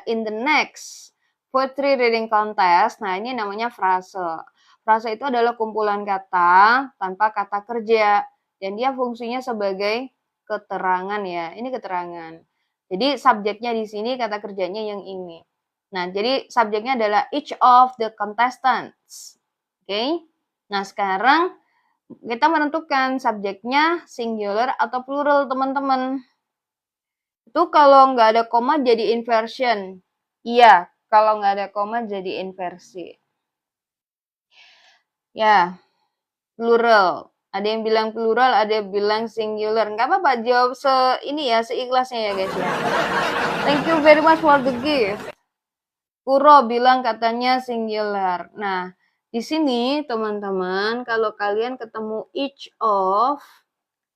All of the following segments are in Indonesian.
in the next poetry reading contest. Nah, ini namanya frase. Frase itu adalah kumpulan kata tanpa kata kerja. Dan dia fungsinya sebagai keterangan ya. Ini keterangan. Jadi subjeknya di sini, kata kerjanya yang ini. Nah, jadi subjeknya adalah each of the contestants. Oke. Nah, sekarang kita menentukan subjeknya singular atau plural, teman-teman. Itu kalau nggak ada koma jadi inversion. Iya, kalau nggak ada koma jadi inversi. Ya, plural. Ada yang bilang plural, ada yang bilang singular. Nggak apa-apa, jawab seikhlasnya ya guys ya. Thank you very much for the gift. Kuro bilang katanya singular. Nah, di sini teman-teman, kalau kalian ketemu each of,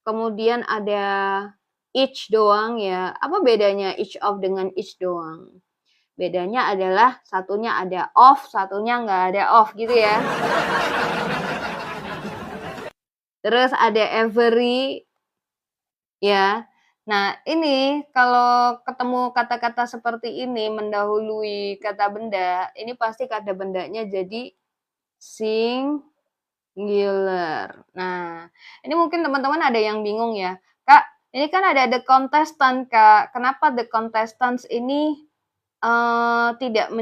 kemudian ada each doang ya. Apa bedanya each of dengan each doang? Bedanya adalah satunya ada of, satunya nggak ada of gitu ya. Terus ada every ya. Nah, ini kalau ketemu kata-kata seperti ini mendahului kata benda, ini pasti kata bendanya jadi singular. Nah, ini mungkin teman-teman ada yang bingung ya. Kak, ini kan ada the contestant, Kak. Kenapa the contestants ini tidak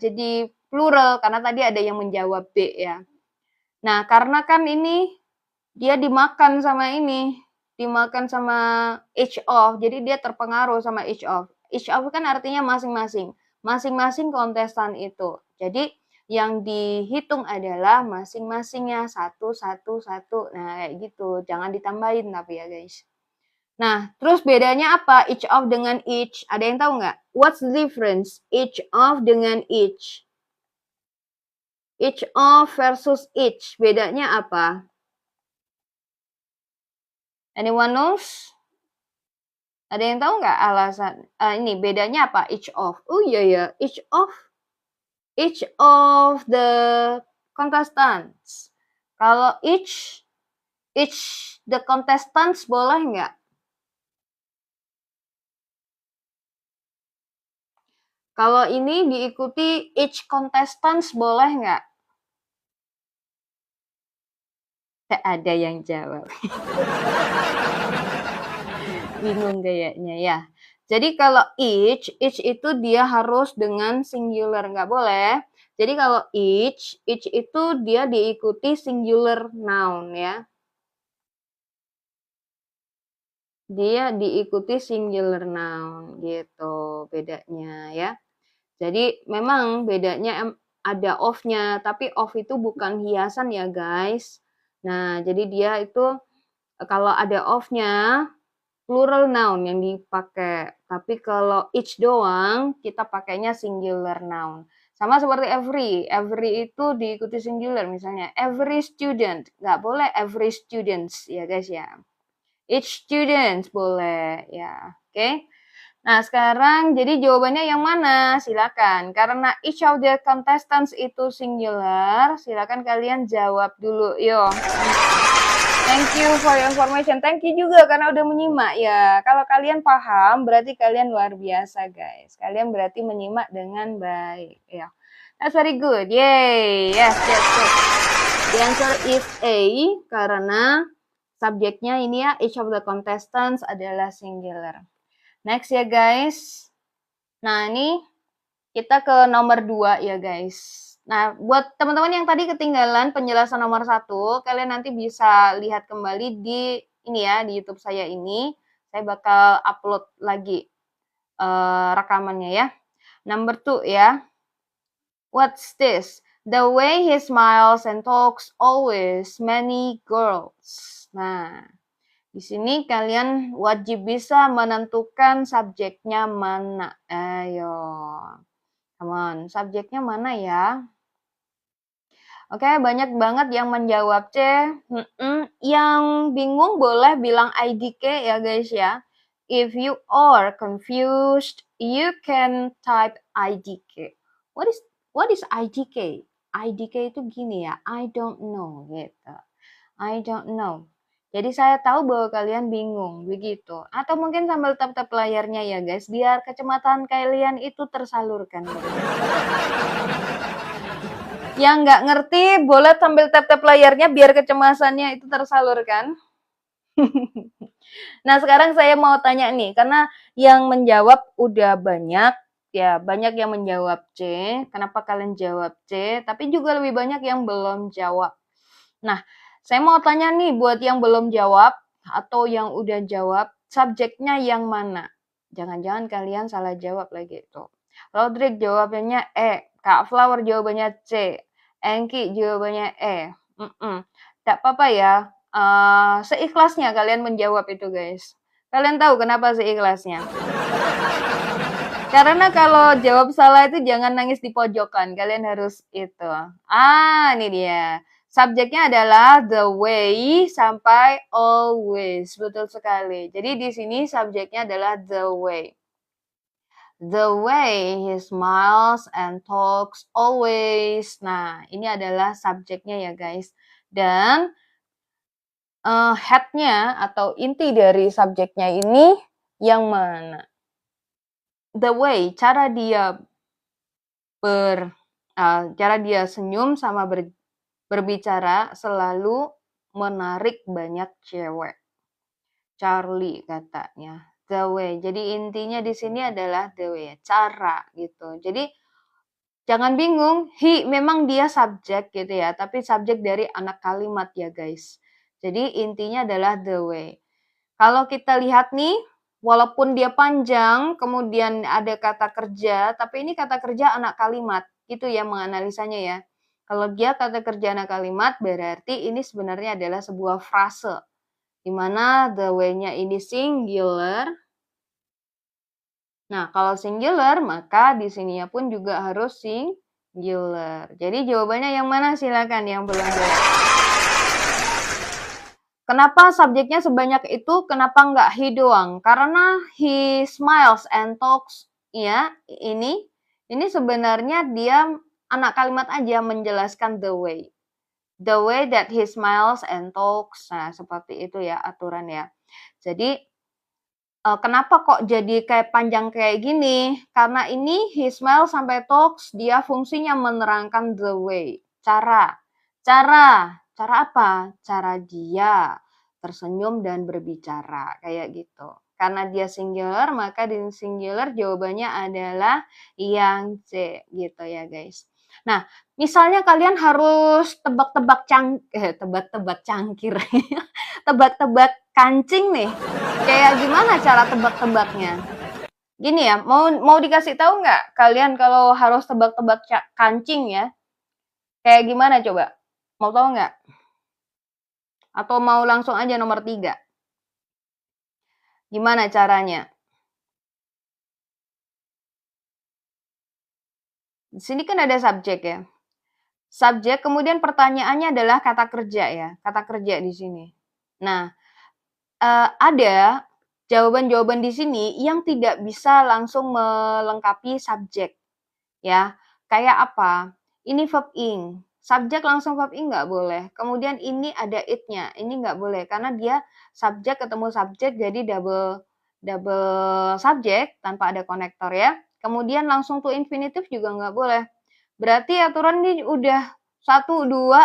jadi plural? Karena tadi ada yang menjawab B ya. Nah, karena kan ini dia dimakan sama each of, jadi dia terpengaruh sama each of. Each of kan artinya masing-masing. Masing-masing kontestan itu. Jadi yang dihitung adalah masing-masingnya satu. Nah, kayak gitu. Jangan ditambahin tapi ya guys. Nah, terus bedanya apa each of dengan each? Ada yang tahu nggak? What's the difference each of dengan each? Each of versus each, bedanya apa? Anyone knows? Ada yang tahu nggak alasan? Ini bedanya apa? Each of. Oh iya ya, each of the contestants. Kalau each the contestants boleh nggak? Kalau ini diikuti each contestants boleh nggak? Tak ada yang jawab. Bingung kayaknya ya. Jadi kalau each itu dia harus dengan singular, nggak boleh. Jadi kalau each itu dia diikuti singular noun ya. Dia diikuti singular noun gitu bedanya ya. Jadi memang bedanya ada of-nya, tapi of itu bukan hiasan ya guys. Nah, jadi dia itu kalau ada of-nya plural noun yang dipakai. Tapi kalau each doang kita pakainya singular noun. Sama seperti every itu diikuti singular, misalnya every student, nggak boleh every students ya guys ya. Each student boleh ya, oke. Nah, sekarang jadi jawabannya yang mana? Silakan. Karena each of the contestants itu singular, silakan kalian jawab dulu. Yo. Thank you for your information. Thank you juga karena udah menyimak ya. Kalau kalian paham, berarti kalian luar biasa, guys. Kalian berarti menyimak dengan baik. Ya. That's very good. Yay. Yes. The answer is A karena subjeknya ini ya, each of the contestants adalah singular. Next ya guys. Nah ini kita ke nomor 2 ya guys. Nah buat teman-teman yang tadi ketinggalan penjelasan nomor 1, kalian nanti bisa lihat kembali di ini ya, di YouTube saya ini. Saya bakal upload lagi rekamannya ya. Number 2 ya. What's this? The way he smiles and talks always many girls. Nah, di sini kalian wajib bisa menentukan subjeknya mana. Ayo. Come on, subjeknya mana ya? Oke, banyak banget yang menjawab C. Yang bingung boleh bilang IDK ya guys ya. If you are confused, you can type IDK. What is IDK? IDK itu gini ya, I don't know gitu. I don't know. Jadi saya tahu bahwa kalian bingung, begitu. Atau mungkin sambil tap-tap layarnya ya guys, biar kecemasan kalian itu tersalurkan. Yang nggak ngerti boleh sambil tap-tap layarnya biar kecemasannya itu tersalurkan. Nah sekarang saya mau tanya nih, karena yang menjawab udah banyak, ya banyak yang menjawab C, kenapa kalian jawab C, tapi juga lebih banyak yang belum jawab. Nah, saya mau tanya nih buat yang belum jawab atau yang udah jawab, subjeknya yang mana? Jangan-jangan kalian salah jawab lagi itu. Rodrik jawabannya E, Kak Flower jawabannya C, Engki jawabannya E. Tak apa-apa ya, seikhlasnya kalian menjawab itu guys. Kalian tahu kenapa seikhlasnya? Karena kalau jawab salah itu jangan nangis di pojokan, kalian harus itu. Ini dia. Subjeknya adalah the way sampai always. Betul sekali. Jadi di sini subjeknya adalah the way. The way he smiles and talks always. Nah, ini adalah subjeknya ya guys. Dan head-nya atau inti dari subjeknya ini yang mana? The way, cara dia senyum sama berbicara selalu menarik banyak cewek. Charlie katanya. The way. Jadi intinya di sini adalah the way, cara gitu. Jadi jangan bingung, memang dia subjek gitu ya, tapi subjek dari anak kalimat ya guys. Jadi intinya adalah the way. Kalau kita lihat nih, walaupun dia panjang, kemudian ada kata kerja, tapi ini kata kerja anak kalimat. Itu ya menganalisanya ya. Kalau dia kata kerja anak kalimat, berarti ini sebenarnya adalah sebuah frase. Di mana the way-nya ini singular. Nah, kalau singular, maka di sininya pun juga harus singular. Jadi jawabannya yang mana? Silakan yang belum jawab. Kenapa subjeknya sebanyak itu? Kenapa nggak he doang? Karena he smiles and talks, ya, ini sebenarnya dia anak kalimat aja menjelaskan the way. The way that he smiles and talks. Nah, seperti itu ya aturan ya. Jadi, kenapa kok jadi kayak panjang kayak gini? Karena ini he smiles sampai talks, dia fungsinya menerangkan the way. Cara apa? Cara dia tersenyum dan berbicara, kayak gitu. Karena dia singular, maka di singular jawabannya adalah yang C, gitu ya guys. Nah, misalnya kalian harus tebak-tebak cangkir, tebak-tebak kancing nih. Kayak gimana cara tebak-tebaknya? Gini ya, mau dikasih tahu nggak kalian kalau harus tebak-tebak kancing ya? Kayak gimana coba? Mau tahu nggak? Atau mau langsung aja nomor 3? Gimana caranya? Di sini kan ada subjek ya. Subjek, kemudian pertanyaannya adalah kata kerja ya. Kata kerja di sini. Nah, ada jawaban-jawaban di sini yang tidak bisa langsung melengkapi subjek. Ya, kayak apa? Ini verb ing. Subjek langsung verb ing nggak boleh. Kemudian ini ada it-nya. Ini nggak boleh karena dia subjek ketemu subjek jadi double subjek tanpa ada konektor ya. Kemudian langsung to infinitive juga nggak boleh. Berarti aturan ini udah 1, 2,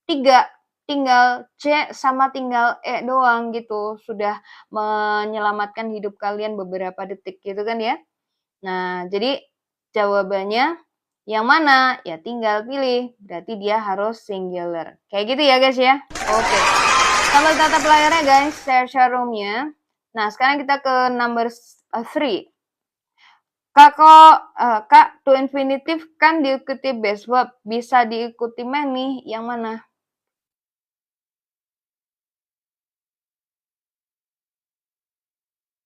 3. Tinggal C sama tinggal E doang gitu. Sudah menyelamatkan hidup kalian beberapa detik gitu kan ya. Nah, jadi jawabannya yang mana? Ya tinggal pilih. Berarti dia harus singular. Kayak gitu ya guys ya. Oke. Sambil tatap layarnya guys, share room-nya. Nah, sekarang kita ke number 3. Kak, to infinitive kan diikuti base verb. Bisa diikuti many, yang mana?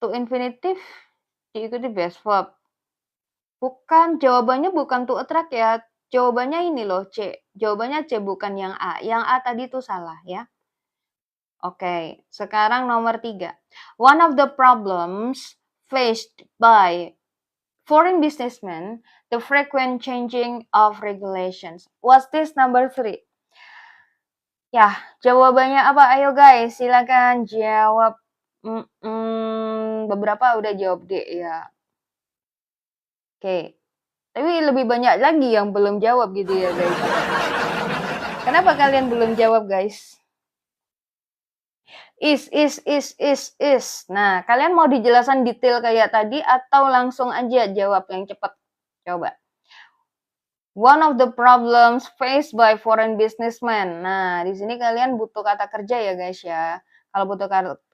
To infinitive diikuti base verb. Bukan, jawabannya bukan to attract ya. Jawabannya ini loh, C. Jawabannya C, bukan yang A. Yang A tadi itu salah ya. Oke, sekarang nomor 3. One of the problems faced by foreign businessmen, the frequent changing of regulations. What's this number 3? Ya, jawabannya apa? Ayo guys, silakan jawab. Beberapa udah jawab D ya. Oke. Tapi lebih banyak lagi yang belum jawab gitu ya guys. Kenapa kalian belum jawab guys? Is. Nah, kalian mau dijelasan detail kayak tadi atau langsung aja jawab yang cepat? Coba. One of the problems faced by foreign businessmen. Nah, di sini kalian butuh kata kerja ya guys ya. Kalau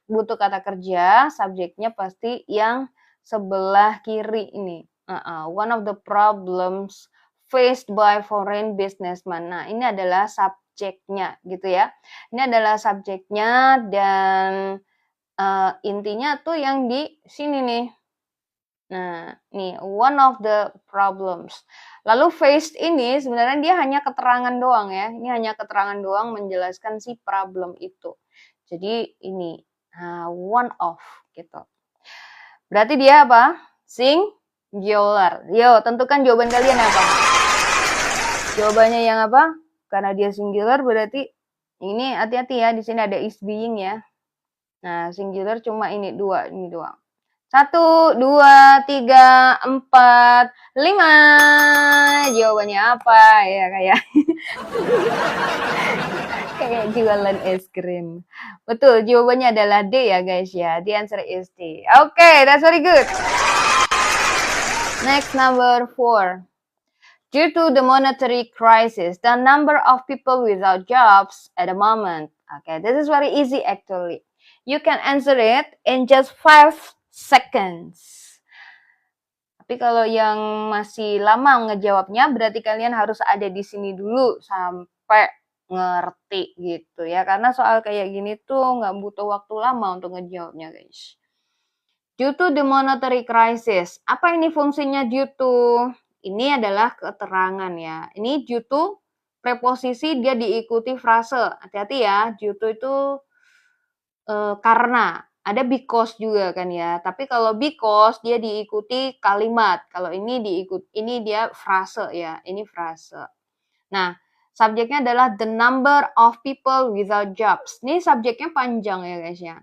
butuh kata kerja, subjeknya pasti yang sebelah kiri ini. One of the problems faced by foreign businessmen. Nah, ini adalah subjeknya gitu ya. Ini adalah subjeknya dan intinya tuh yang di sini nih. Nah, nih one of the problems. Lalu faced ini sebenarnya dia hanya keterangan doang ya. Ini hanya keterangan doang menjelaskan si problem itu. Jadi ini one of gitu. Berarti dia apa? Singular. Yo, tentukan jawaban kalian apa? Jawabannya yang apa? Karena dia singular berarti ini hati-hati ya, di sini ada is being ya. Nah, singular cuma ini dua, ini doang. 1, 2, 3, 4, 5. Jawabannya apa? Ya kayak kayak jualan es krim. Betul, jawabannya adalah D ya guys ya. The answer is D. Okay, that's very good. Next, number 4. Due to the monetary crisis, the number of people without jobs at the moment. Okay, this is very easy actually. You can answer it in just 5 seconds. Tapi kalau yang masih lama ngejawabnya, berarti kalian harus ada di sini dulu sampai ngerti gitu ya. Karena soal kayak gini tuh nggak butuh waktu lama untuk ngejawabnya guys. Due to the monetary crisis. Apa ini fungsinya due to? Ini adalah keterangan ya. Ini due to preposisi dia diikuti frase. Hati-hati ya, due to itu karena. Ada because juga kan ya. Tapi kalau because dia diikuti kalimat. Kalau ini dia frase ya. Ini frase. Nah, subjeknya adalah the number of people without jobs. Ini subjeknya panjang ya guys ya.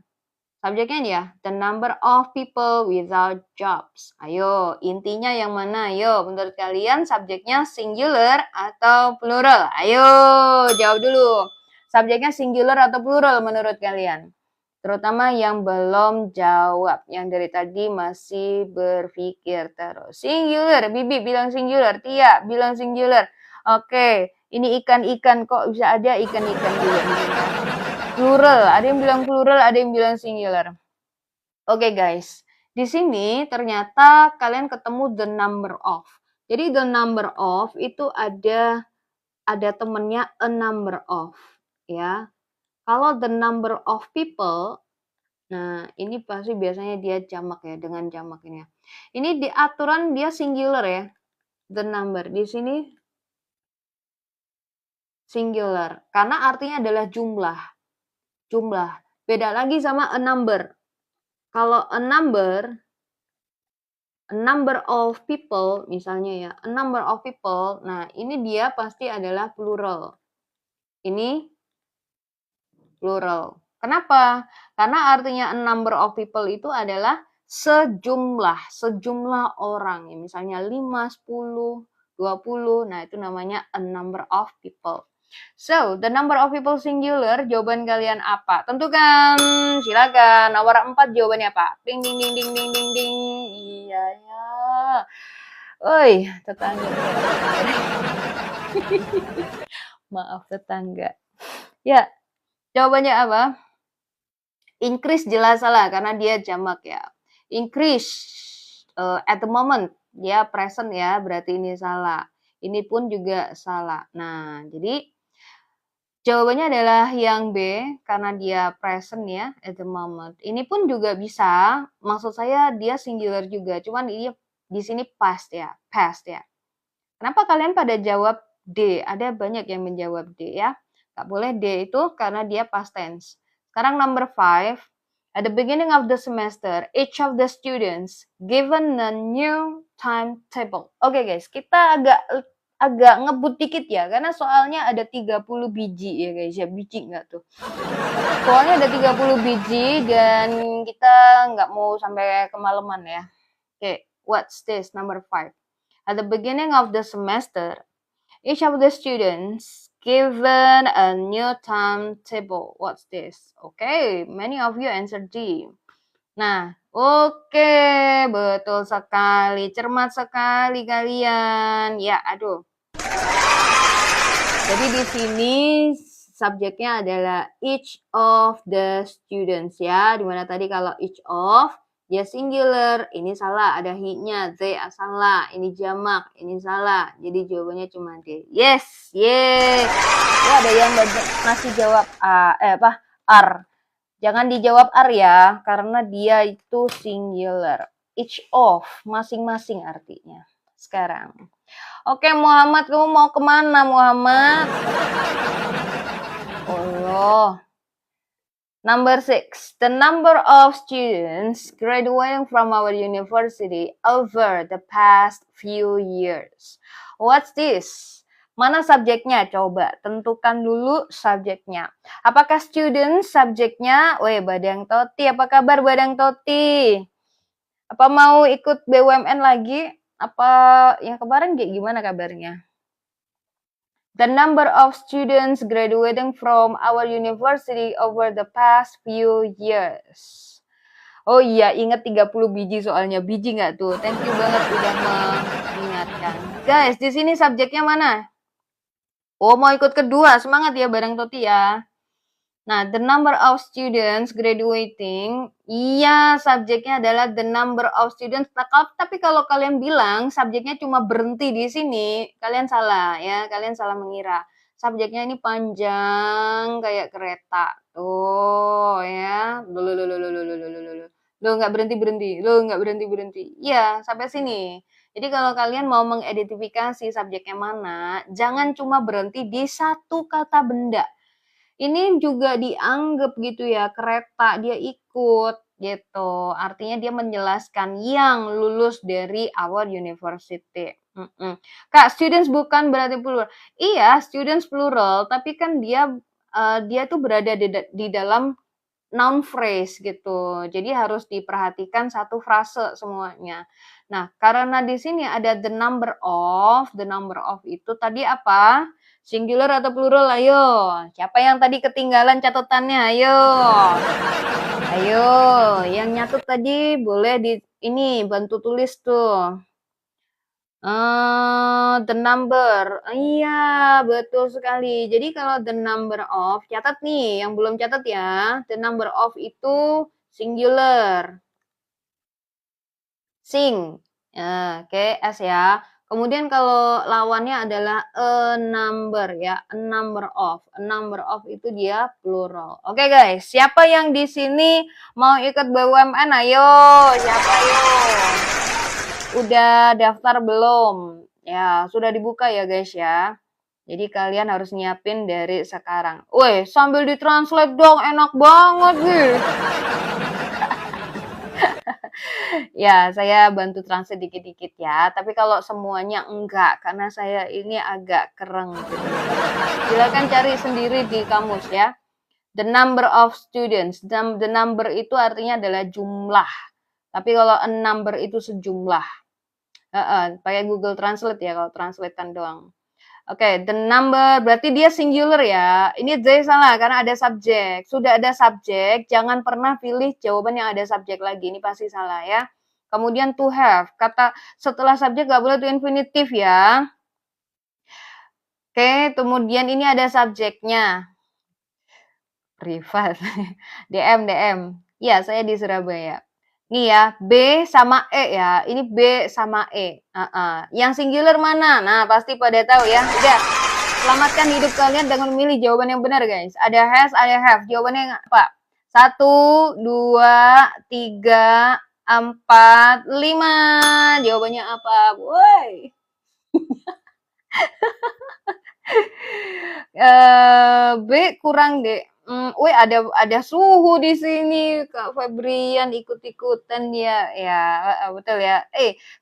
Subjeknya ya, the number of people without jobs. Ayo, intinya yang mana? Ayo, menurut kalian subjeknya singular atau plural? Ayo, jawab dulu. Subjeknya singular atau plural menurut kalian? Terutama yang belum jawab, yang dari tadi masih berpikir terus. Singular, Bibi bilang singular, Tia bilang singular. Oke, ini ikan-ikan kok bisa ada ikan-ikan juga. Plural, ada yang bilang plural, ada yang bilang singular. Oke guys, di sini ternyata kalian ketemu the number of. Jadi the number of itu ada temennya a number of, ya. Kalau the number of people, nah ini pasti biasanya dia jamak ya, dengan jamak ini ya. Ini di aturan dia singular ya, the number. Di sini singular, karena artinya adalah jumlah. Jumlah. Beda lagi sama a number. Kalau a number of people, misalnya ya, a number of people, nah ini dia pasti adalah plural. Ini plural. Kenapa? Karena artinya a number of people itu adalah sejumlah orang. Ya, misalnya 5, 10, 20, nah itu namanya a number of people. So, the number of people singular, jawaban kalian apa? Tentukan, silakan. Nomor 4 jawabannya apa? Ding ding ding ding ding ding ding. Iya ya. Oi, tetangga. Maaf tetangga. Ya, jawabannya apa? Increase jelas salah karena dia jamak ya. Increase at the moment, dia present ya, berarti ini salah. Ini pun juga salah. Nah, jadi jawabannya adalah yang B, karena dia present ya, at the moment. Ini pun juga bisa, maksud saya dia singular juga, cuman ini di sini past ya. Kenapa kalian pada jawab D? Ada banyak yang menjawab D ya. Gak boleh D itu karena dia past tense. Sekarang number 5. At the beginning of the semester, each of the students given a new timetable. Oke guys, kita agak ngebut dikit ya, karena soalnya ada 30 biji ya guys ya, biji nggak tuh? Soalnya ada 30 biji dan kita nggak mau sampai kemalaman ya. Oke, what's this? Number 5. At the beginning of the semester, each of the students given a new timetable. What's this? Okay, many of you answered D. Nah, oke, betul sekali. Cermat sekali kalian. Ya, aduh. Jadi di sini subjeknya adalah each of the students ya. Dimana tadi kalau each of dia singular, ini salah, ada he-nya, they salah, ini jamak, ini salah. Jadi jawabannya cuma D. Yes, yeay. Oh, ada yang masih jawab R. Jangan dijawab R ya, karena dia itu singular. Each of, masing-masing artinya. Sekarang. Oke, Muhammad, kamu mau kemana, Muhammad? Oh, Number 6. The number of students graduating from our university over the past few years. What's this? Mana subjeknya? Coba tentukan dulu subjeknya. Apakah students subjeknya? Weh, Badang Toti. Apa kabar Badang Toti? Apa mau ikut BUMN lagi? Apa yang kemarin gimana kabarnya? The number of students graduating from our university over the past few years. Oh iya, ingat 30 biji soalnya. Biji nggak tuh? Thank you banget udah mengingatkan. Guys, di sini subjeknya mana? Oh, mau ikut kedua. Semangat ya bareng Toti ya. Nah, the number of students graduating, iya subjeknya adalah the number of students. Tapi kalau kalian bilang subjeknya cuma berhenti di sini, kalian salah ya, kalian salah mengira. Subjeknya ini panjang kayak kereta. Tuh ya. Loh nggak berhenti. Iya, sampai sini. Jadi kalau kalian mau mengidentifikasi subjeknya mana, jangan cuma berhenti di satu kata benda. Ini juga dianggap gitu ya, kereta dia ikut gitu. Artinya dia menjelaskan yang lulus dari our university. Kak, students bukan berarti plural. Iya, students plural, tapi kan dia tuh berada di dalam noun phrase gitu. Jadi harus diperhatikan satu frase semuanya. Nah, karena di sini ada the number of itu tadi apa? Singular atau plural? Ayo. Siapa yang tadi ketinggalan catatannya? Ayo. Ayo, yang nyatut tadi boleh bantu tulis tuh. The number. Iya, betul sekali. Jadi kalau the number of, catat nih, yang belum catat ya. The number of itu singular. Sing. Oke, S ya. Kemudian kalau lawannya adalah a number ya, a number of. A number of itu dia plural. Oke guys, siapa yang di sini mau ikut BUMN? Ayo, siapa ayo? Udah daftar belum? Ya, sudah dibuka ya guys ya. Jadi kalian harus nyiapin dari sekarang. Woi, sambil ditranslate dong, enak banget nih. Ya, saya bantu translate dikit-dikit ya. Tapi kalau semuanya enggak, karena saya ini agak kereng. Silakan cari sendiri di kamus ya. The number of students. The number itu artinya adalah jumlah. Tapi kalau a number itu sejumlah. Pakai Google Translate ya kalau translatean doang. Oke, the number berarti dia singular ya. Ini they salah karena ada subjek. Sudah ada subjek, jangan pernah pilih jawaban yang ada subjek lagi. Ini pasti salah ya. Kemudian to have, kata setelah subjek gak boleh to infinitive ya. Oke, kemudian ini ada subjeknya. Privat. DM. Iya, saya di Surabaya. Nih ya, B sama E ya. Ini B sama E. Yang singular mana? Nah, pasti pada tahu ya. Udah, selamatkan hidup kalian dengan memilih jawaban yang benar, guys. Ada has, ada have. Jawabannya apa? 1, 2, 3, 4, 5. Jawabannya apa? Woi. B kurang deh. Wih, ada suhu di sini, Kak Febrian ikut-ikutan dia. Ya, betul ya.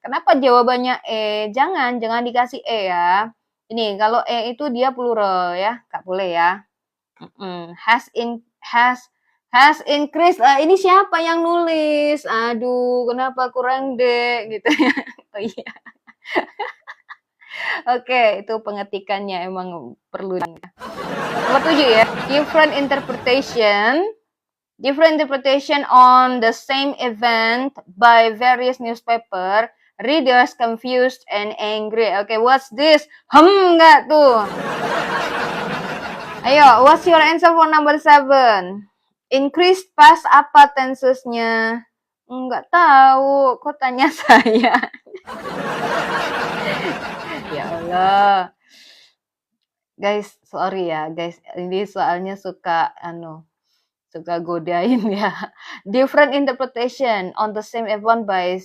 Kenapa jawabannya E? Jangan dikasih E ya. Ini kalau itu dia plural ya, nggak boleh ya. Has increased. Ini siapa yang nulis? Aduh, kenapa kurang deh gitu ya. Oh iya. Oke, itu pengetikannya emang perlu. Nomor 7 ya. Different interpretation on the same event by various newspaper. Readers confused and angry. Oke, what's this? Nggak tuh. Ayo, what's your answer for number 7? Increased past apa tensesnya? Nggak tahu, kok tanya saya? Ya Allah. Guys, sorry ya guys, ini soalnya suka godain ya. Different interpretation on the same event by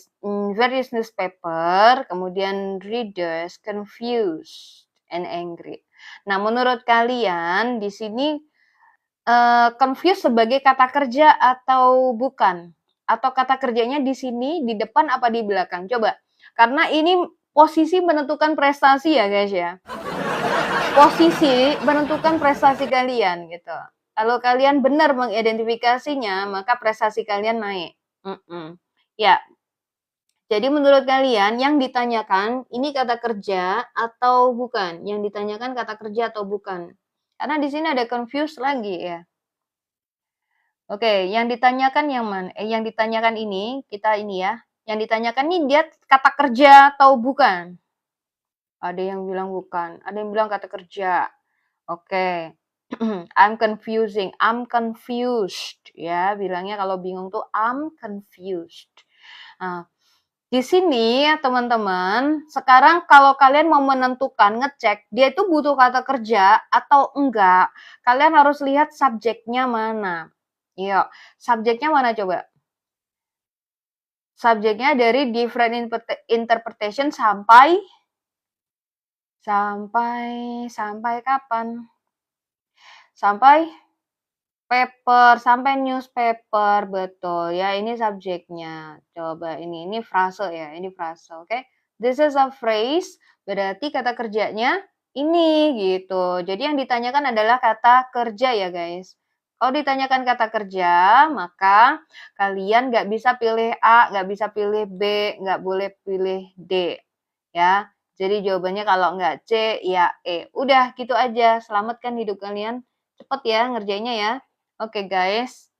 various newspaper, kemudian readers confused and angry. Nah, menurut kalian di sini confused sebagai kata kerja atau bukan? Atau kata kerjanya di sini di depan apa di belakang? Coba. Karena ini posisi menentukan prestasi ya guys ya. Posisi menentukan prestasi kalian gitu. Kalau kalian benar mengidentifikasinya, maka prestasi kalian naik. Ya. Jadi menurut kalian yang ditanyakan ini kata kerja atau bukan? Yang ditanyakan kata kerja atau bukan? Karena di sini ada confused lagi ya. Oke, yang ditanyakan yang mana? Yang ditanyakan ini, kita ini ya. Yang ditanyakan ini dia kata kerja atau bukan? Ada yang bilang bukan, ada yang bilang kata kerja. Oke. I'm confused ya, bilangnya kalau bingung tuh I'm confused. Nah, di sini ya teman-teman, sekarang kalau kalian mau menentukan ngecek dia itu butuh kata kerja atau enggak, kalian harus lihat subjeknya mana. Iya, subjeknya mana coba? Subjeknya dari different interpretation sampai kapan? Sampai paper, sampai newspaper, betul ya. Ini subjeknya. Coba ini frase ya, ini frase, oke? This is a phrase, berarti kata kerjanya ini gitu. Jadi yang ditanyakan adalah kata kerja ya guys. Kalau ditanyakan kata kerja, maka kalian nggak bisa pilih A, nggak bisa pilih B, nggak boleh pilih D. Ya, jadi jawabannya kalau nggak C, ya E. Udah gitu aja, selamatkan hidup kalian. Cepet ya ngerjainnya ya. Oke guys,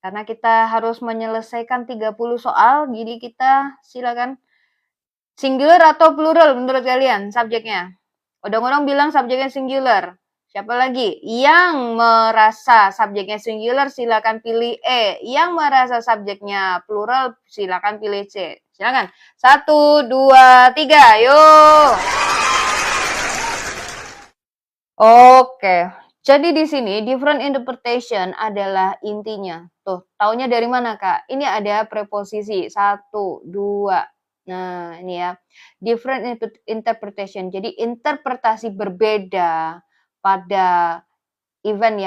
karena kita harus menyelesaikan 30 soal, jadi kita silakan. Singular atau plural menurut kalian subjeknya? Odong-odong bilang subjeknya singular. Siapa lagi? Yang merasa subjeknya singular silakan pilih E. Yang merasa subjeknya plural silakan pilih C. Silakan. 1, 2, 3. Yuk. Oke. Jadi di sini different interpretation adalah intinya. Tuh, taunya dari mana, Kak? Ini ada preposisi 1, 2. Nah, ini ya. Different interpretation. Jadi interpretasi berbeda pada event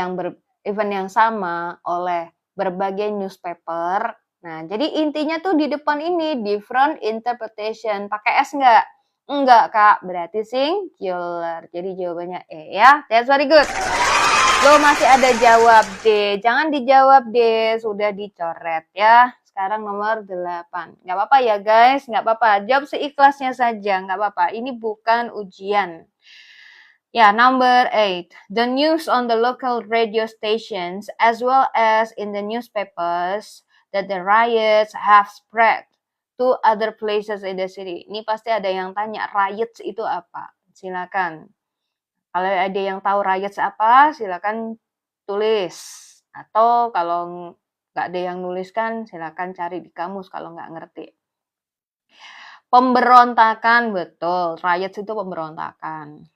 yang sama oleh berbagai newspaper. Nah, jadi intinya tuh di depan ini different interpretation. Pakai S enggak? Enggak, Kak. Berarti singular. Jadi jawabannya E ya. That's very good. Lo masih ada jawab D. Jangan dijawab D. Sudah dicoret ya. Sekarang nomor 8. Nggak apa-apa ya guys. Nggak apa-apa. Jawab seikhlasnya saja. Nggak apa-apa. Ini bukan ujian. Yeah, number 8. The news on the local radio stations as well as in the newspapers that the riots have spread to other places in the city. Ini pasti ada yang tanya, riots itu apa? Silakan. Kalau ada yang tahu riots apa, silakan tulis. Atau kalau nggak ada yang nuliskan, silakan cari di kamus kalau nggak ngerti. Pemberontakan, betul. Riots itu pemberontakan.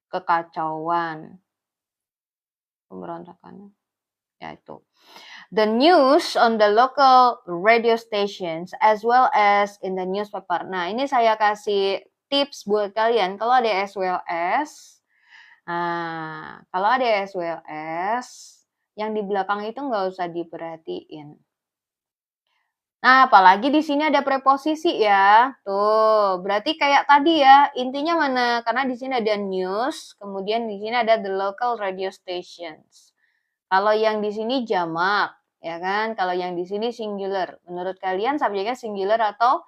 Kekacauan. Pemberontakan. Ya itu. The news on the local radio stations as well as in the newspaper. Nah, ini saya kasih tips buat kalian. Kalau ada as well as, kalau ada as well as, yang di belakang itu nggak usah diperhatiin. Nah, apalagi di sini ada preposisi ya. Tuh, berarti kayak tadi ya, intinya mana? Karena di sini ada news, kemudian di sini ada the local radio stations. Kalau yang di sini jamak, ya kan? Kalau yang di sini singular. Menurut kalian subjeknya singular atau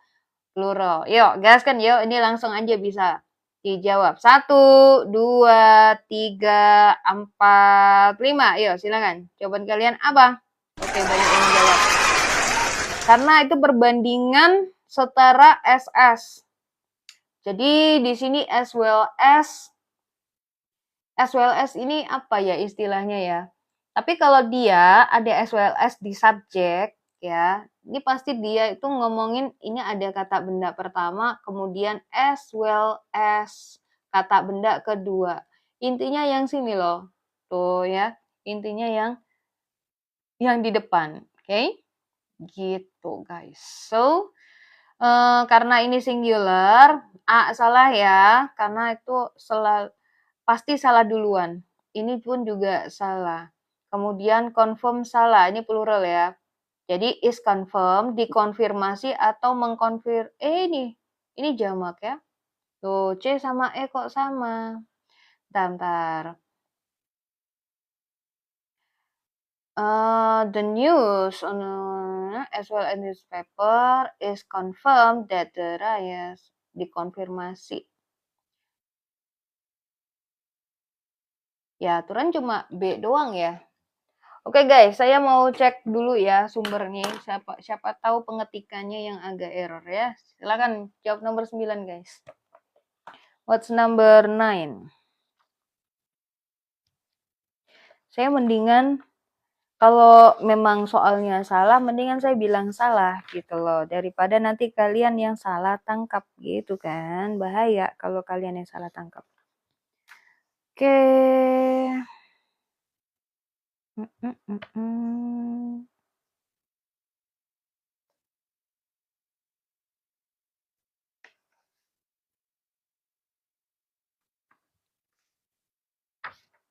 plural? Yuk, gaskan yuk. Ini langsung aja bisa dijawab. 1, 2, 3, 4, 5. Yuk, silakan. Jawaban kalian apa? Oke, banyak yang jawab. Karena itu perbandingan setara SS. Jadi di sini as well as ini apa ya istilahnya ya? Tapi kalau dia ada as well as di subjek ya, ini pasti dia itu ngomongin ini ada kata benda pertama, kemudian as well as kata benda kedua. Intinya yang sini loh. Tuh ya, intinya yang di depan. Oke? Okay? Gitu guys. So, karena ini singular, A salah ya, karena itu pasti salah duluan. Ini pun juga salah. Kemudian confirm salah, ini plural ya. Jadi is confirm, dikonfirmasi atau ini jamak ya. Tuh, C sama E kok sama. Bentar. The news on as well as newspaper is confirmed that the riots dikonfirmasi. Ya, aturan cuma B doang ya. Oke guys, saya mau cek dulu ya sumbernya. Siapa tahu pengetikannya yang agak error ya. Silakan jawab nomor 9 guys. What's number 9? Saya mendingan kalau memang soalnya salah, mendingan saya bilang salah gitu loh. Daripada nanti kalian yang salah tangkap gitu kan. Bahaya kalau kalian yang salah tangkap. Oke.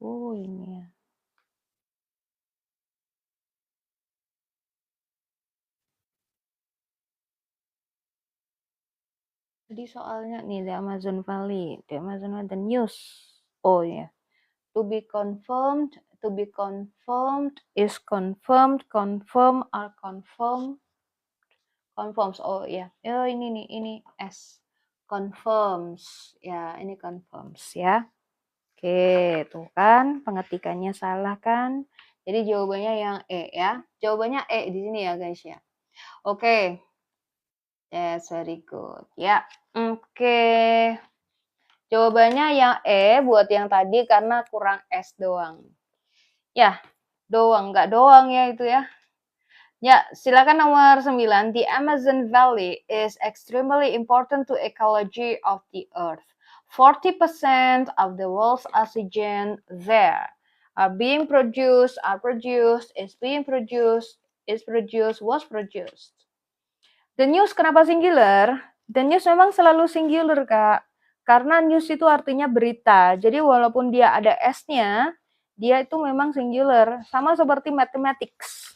Oh ini ya. Jadi soalnya nih the Amazon Valley, the news. Oh ya. To be confirmed is confirmed, confirm or confirms. Oh ya. Oh ini nih, ini S. Confirms. Ya, ini confirms ya. Oke, tuh kan pengetikannya salah kan? Jadi jawabannya yang E ya. Jawabannya E di sini ya guys ya. Oke. Yes, very good. Ya. Oke. Jawabannya yang E buat yang tadi karena kurang S doang. Ya, nggak doang ya itu ya. Ya, silakan nomor 9. The Amazon Valley is extremely important to ecology of the earth. 40% of the world's oxygen there was produced. The news kenapa singular? The news memang selalu singular, Kak. Karena news itu artinya berita. Jadi walaupun dia ada S-nya, dia itu memang singular. Sama seperti mathematics,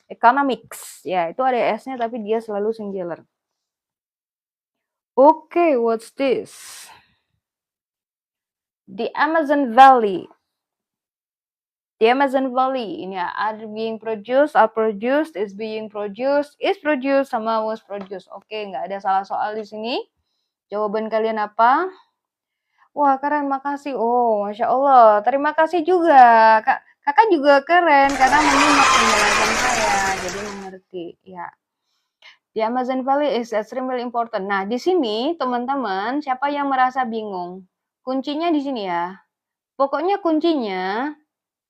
economics. Ya, itu ada S-nya tapi dia selalu singular. Okay, what's this? The Amazon Valley. The Amazon Valley ini are being produced, are produced, is being produced, is produced, sama was produced. Oke, nggak ada salah soal di sini. Jawaban kalian apa? Wah, keren, makasih. Oh, Masya Allah. Terima kasih juga. Kakak juga keren karena menyimak penjelasan saya. Jadi mengerti. Ya. The Amazon Valley is extremely important. Nah, di sini teman-teman, siapa yang merasa bingung? Kuncinya di sini ya. Pokoknya kuncinya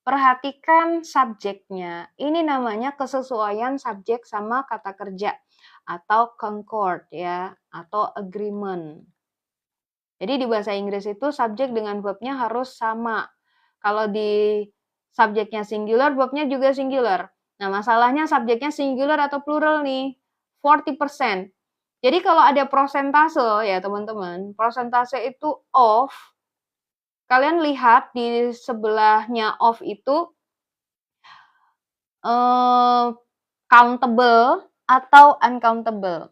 perhatikan subjeknya. Ini namanya kesesuaian subjek sama kata kerja atau concord ya, atau agreement. Jadi di bahasa Inggris itu subjek dengan verbnya harus sama. Kalau di subjeknya singular, verbnya juga singular. Nah, masalahnya subjeknya singular atau plural nih. 40%. Jadi kalau ada prosentase ya teman-teman, prosentase itu of. Kalian lihat di sebelahnya of itu countable atau uncountable.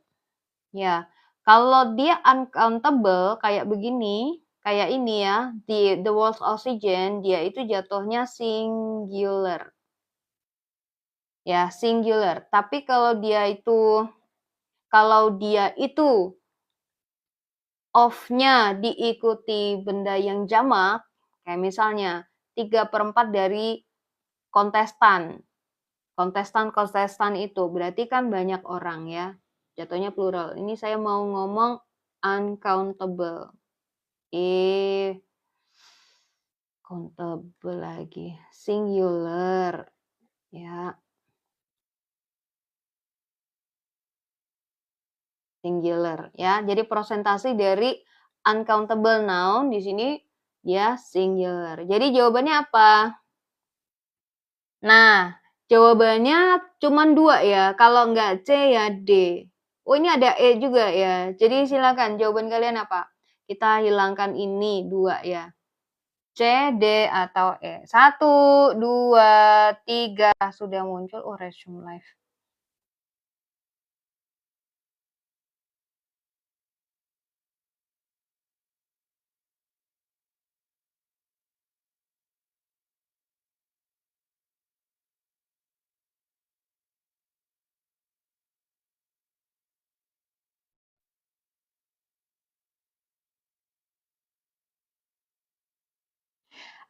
Ya, kalau dia uncountable kayak begini, kayak ini ya, the word oxygen, dia itu jatuhnya singular. Ya, singular. Tapi kalau dia itu of-nya diikuti benda yang jamak, kayak misalnya 3/4 dari kontestan. Kontestan itu berarti kan banyak orang ya. Jatuhnya plural. Ini saya mau ngomong uncountable. Countable lagi. Singular. Ya. Singular ya. Jadi presentasi dari uncountable noun di sini dia singular. Jadi jawabannya apa? Nah, jawabannya cuma 2 ya. Kalau enggak C ya D. Oh, ini ada E juga ya. Jadi silakan jawaban kalian apa? Kita hilangkan ini 2 ya. C, D, atau E. 1, 2, 3 sudah muncul. Oh, resume live.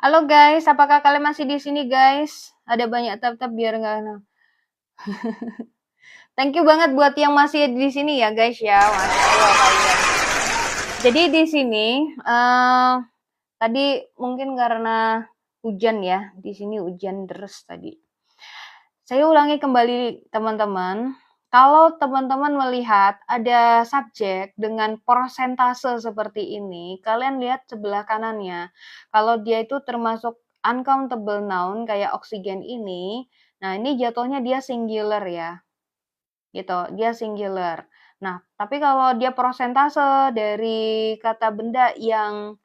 Halo guys, apakah kalian masih di sini guys? Ada banyak tab-tab biar nggak. Thank you banget buat yang masih di sini ya guys ya, Masya Allah kalian. Jadi di sini tadi mungkin karena hujan ya, di sini hujan deras tadi. Saya ulangi kembali teman-teman. Kalau teman-teman melihat ada subjek dengan persentase seperti ini, kalian lihat sebelah kanannya. Kalau dia itu termasuk uncountable noun kayak oksigen ini, nah ini jatuhnya dia singular ya. Gitu, dia singular. Nah, tapi kalau dia persentase dari kata benda yang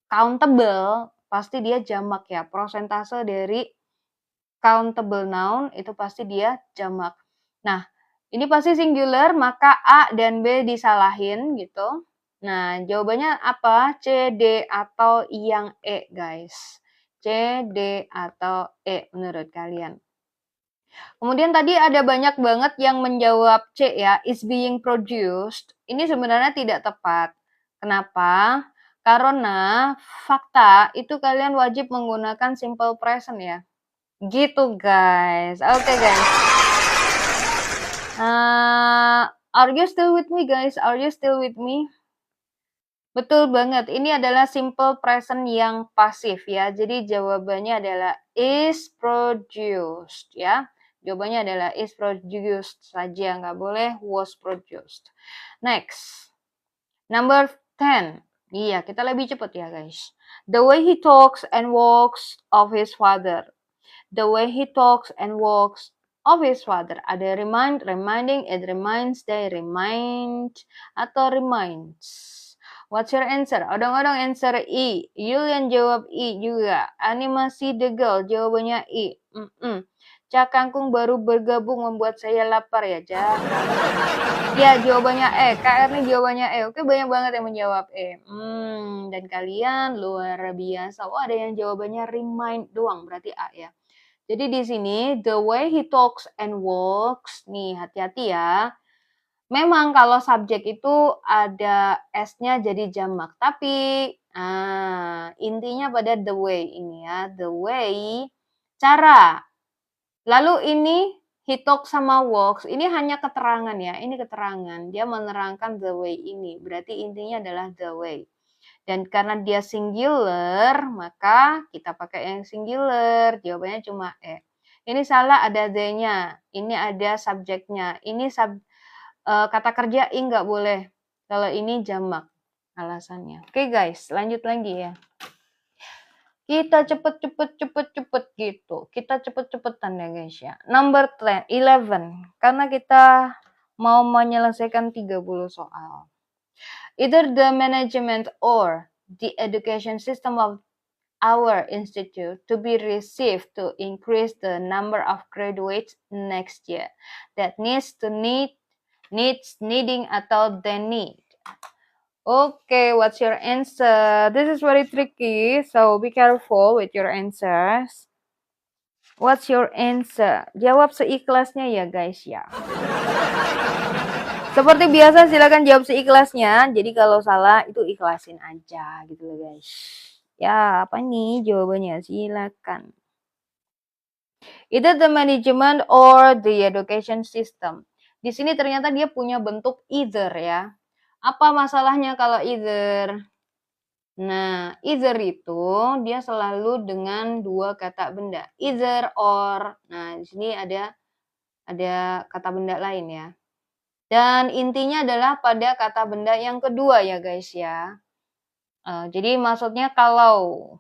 countable, pasti dia jamak ya. Persentase dari countable noun itu pasti dia jamak. Nah, ini pasti singular, maka A dan B disalahin gitu. Nah, jawabannya apa? C, D, atau yang E, guys. C, D, atau E menurut kalian. Kemudian tadi ada banyak banget yang menjawab C ya, is being produced. Ini sebenarnya tidak tepat. Kenapa? Karena fakta itu kalian wajib menggunakan simple present ya. Gitu guys. Oke guys. Are you still with me guys? Are you still with me? Betul banget. Ini adalah simple present yang pasif ya. Jadi jawabannya adalah is produced ya. Jawabannya adalah is produced saja, nggak boleh was produced. Next. Number 10. Iya, kita lebih cepat ya guys. The way he talks and walks of his father. The way he talks and walks of his father. Ada reminding, it reminds, they remind, atau reminds. What's your answer? Odong-odong answer I. Yulian jawab I juga. Animasi The Girl jawabannya I. Cak Kangkung baru bergabung membuat saya lapar ya, Cak. Ya, jawabannya E. Kak Erni jawabannya E. Oke, banyak banget yang menjawab E. Dan kalian luar biasa. Oh, ada yang jawabannya remind doang, berarti A ya. Jadi di sini the way he talks and walks, nih hati-hati ya. Memang kalau subjek itu ada S-nya jadi jamak, tapi intinya pada the way ini ya, the way, cara. Lalu ini he talks sama walks, ini hanya keterangan ya, ini keterangan. Dia menerangkan the way ini, berarti intinya adalah the way. Dan karena dia singular, maka kita pakai yang singular, jawabannya cuma E. Ini salah ada the-nya, ini ada subjeknya, ini kata kerja I nggak boleh. Kalau ini jamak alasannya. Oke guys, lanjut lagi ya. Kita cepet gitu. Kita cepet-cepetan ya guys ya. Number 11. Karena kita mau menyelesaikan 30 soal. Either the management or the education system of our institute to be received to increase the number of graduates next year that needing atau they need. Okay, what's your answer? This is very tricky, so be careful with your answers. What's your answer? Jawab seikhlasnya ya guys ya. Seperti biasa silakan jawab seikhlasnya. Jadi kalau salah itu ikhlasin aja gitu loh guys. Ya, apa nih jawabannya? Silakan. Either the management or the education system. Di sini ternyata dia punya bentuk either ya. Apa masalahnya kalau either? Nah, either itu dia selalu dengan dua kata benda. Either or. Nah, di sini ada kata benda lain ya. Dan intinya adalah pada kata benda yang kedua ya guys ya. Jadi maksudnya kalau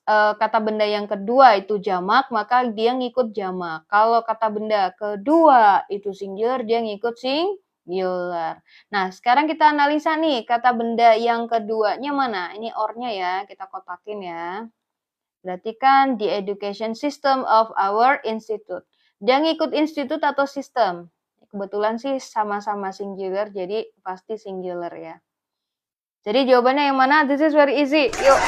kata benda yang kedua itu jamak, maka dia ngikut jamak. Kalau kata benda kedua itu singular, dia ngikut singular. Nah, sekarang kita analisa nih, kata benda yang keduanya mana? Ini or-nya ya, kita kotakin ya. Berarti kan the education system of our institute. Dia ngikut institut atau sistem? Kebetulan sih sama-sama singular, jadi pasti singular ya. Jadi jawabannya yang mana? This is very easy. Yuk.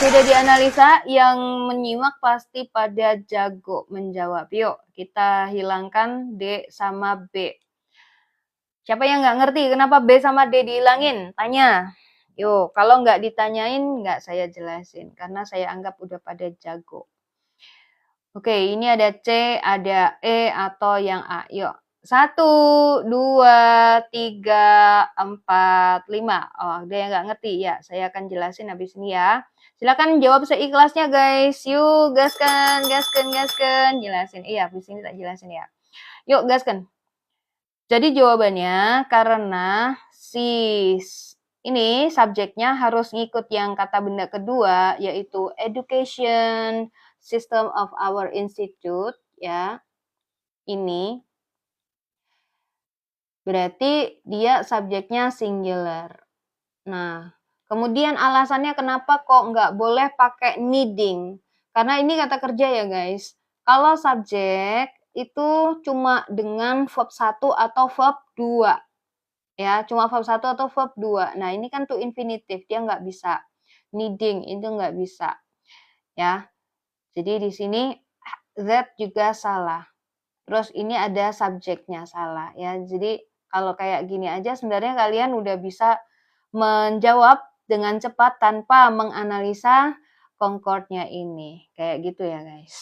Sudah dianalisa, yang menyimak pasti pada jago menjawab. Yuk, kita hilangkan D sama B. Siapa yang nggak ngerti kenapa B sama D dihilangin? Tanya. Yuk, kalau nggak ditanyain, nggak saya jelasin. Karena saya anggap udah pada jago. Oke, ini ada C, ada E, atau yang A. Yuk. 1, 2, 3, 4, 5. Oh, ada yang nggak ngerti ya? Saya akan jelasin habis ini ya. Silakan jawab seikhlasnya guys. Yuk, gaskan. Jelasin. Iya, habis ini tak jelasin ya. Yuk, gaskan. Jadi jawabannya karena ini subjeknya harus ngikut yang kata benda kedua, yaitu education system of our institute ya. Ini berarti dia subjeknya singular. Nah, kemudian alasannya kenapa kok nggak boleh pakai needing? Karena ini kata kerja ya guys. Kalau subjek itu cuma dengan verb 1 atau verb 2. Ya, cuma verb 1 atau verb 2. Nah, ini kan to infinitive, dia nggak bisa. Needing itu nggak bisa. Ya. Jadi di sini that juga salah. Terus ini ada subjeknya salah ya. Jadi kalau kayak gini aja sebenarnya kalian udah bisa menjawab dengan cepat tanpa menganalisa concordnya ini. Kayak gitu ya guys.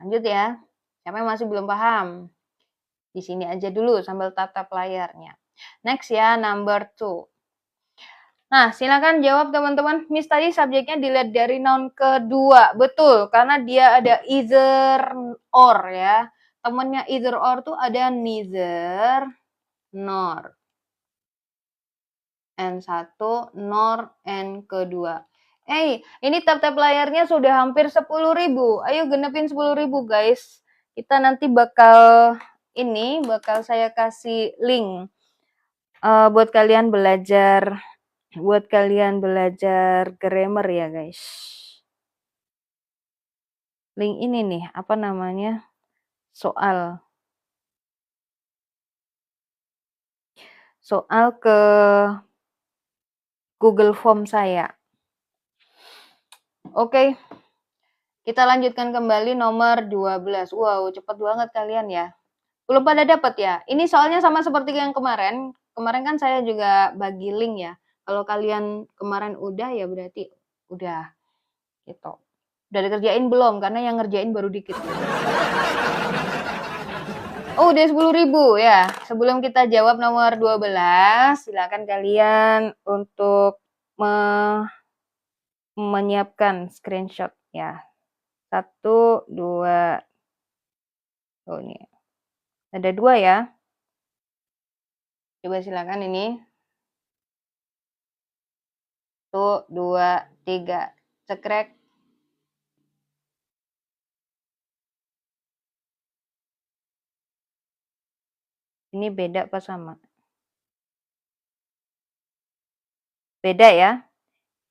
Lanjut ya. Siapa yang masih belum paham? Di sini aja dulu sambil tatap layarnya. Next ya, number 2. Nah, silakan jawab teman-teman. Miss tadi subjeknya dilihat dari noun kedua. Betul, karena dia ada either or ya. Temennya either or tuh ada neither, nor. And 1, nor, and kedua. Ini tap-tap layarnya sudah hampir 10.000. Ayo genepin 10.000 guys. Kita nanti bakal saya kasih link buat kalian belajar grammar ya guys. Link ini nih, apa namanya? Soal ke Google Form saya. Oke. Kita lanjutkan kembali nomor 12. Wow, cepat banget kalian ya. Belum pada dapat ya. Ini soalnya sama seperti yang kemarin. Kemarin kan saya juga bagi link ya. Kalau kalian kemarin udah ya berarti udah gitu. Udah dikerjain belum? Karena yang ngerjain baru dikit. Oh, udah 10.000 ya. Sebelum kita jawab nomor 12, silakan kalian untuk menyiapkan screenshot ya. 1, 2. Oh, ini. Ada 2 ya. Coba silakan ini. 1, 2, 3. Cekrek. Ini beda apa sama? Beda ya.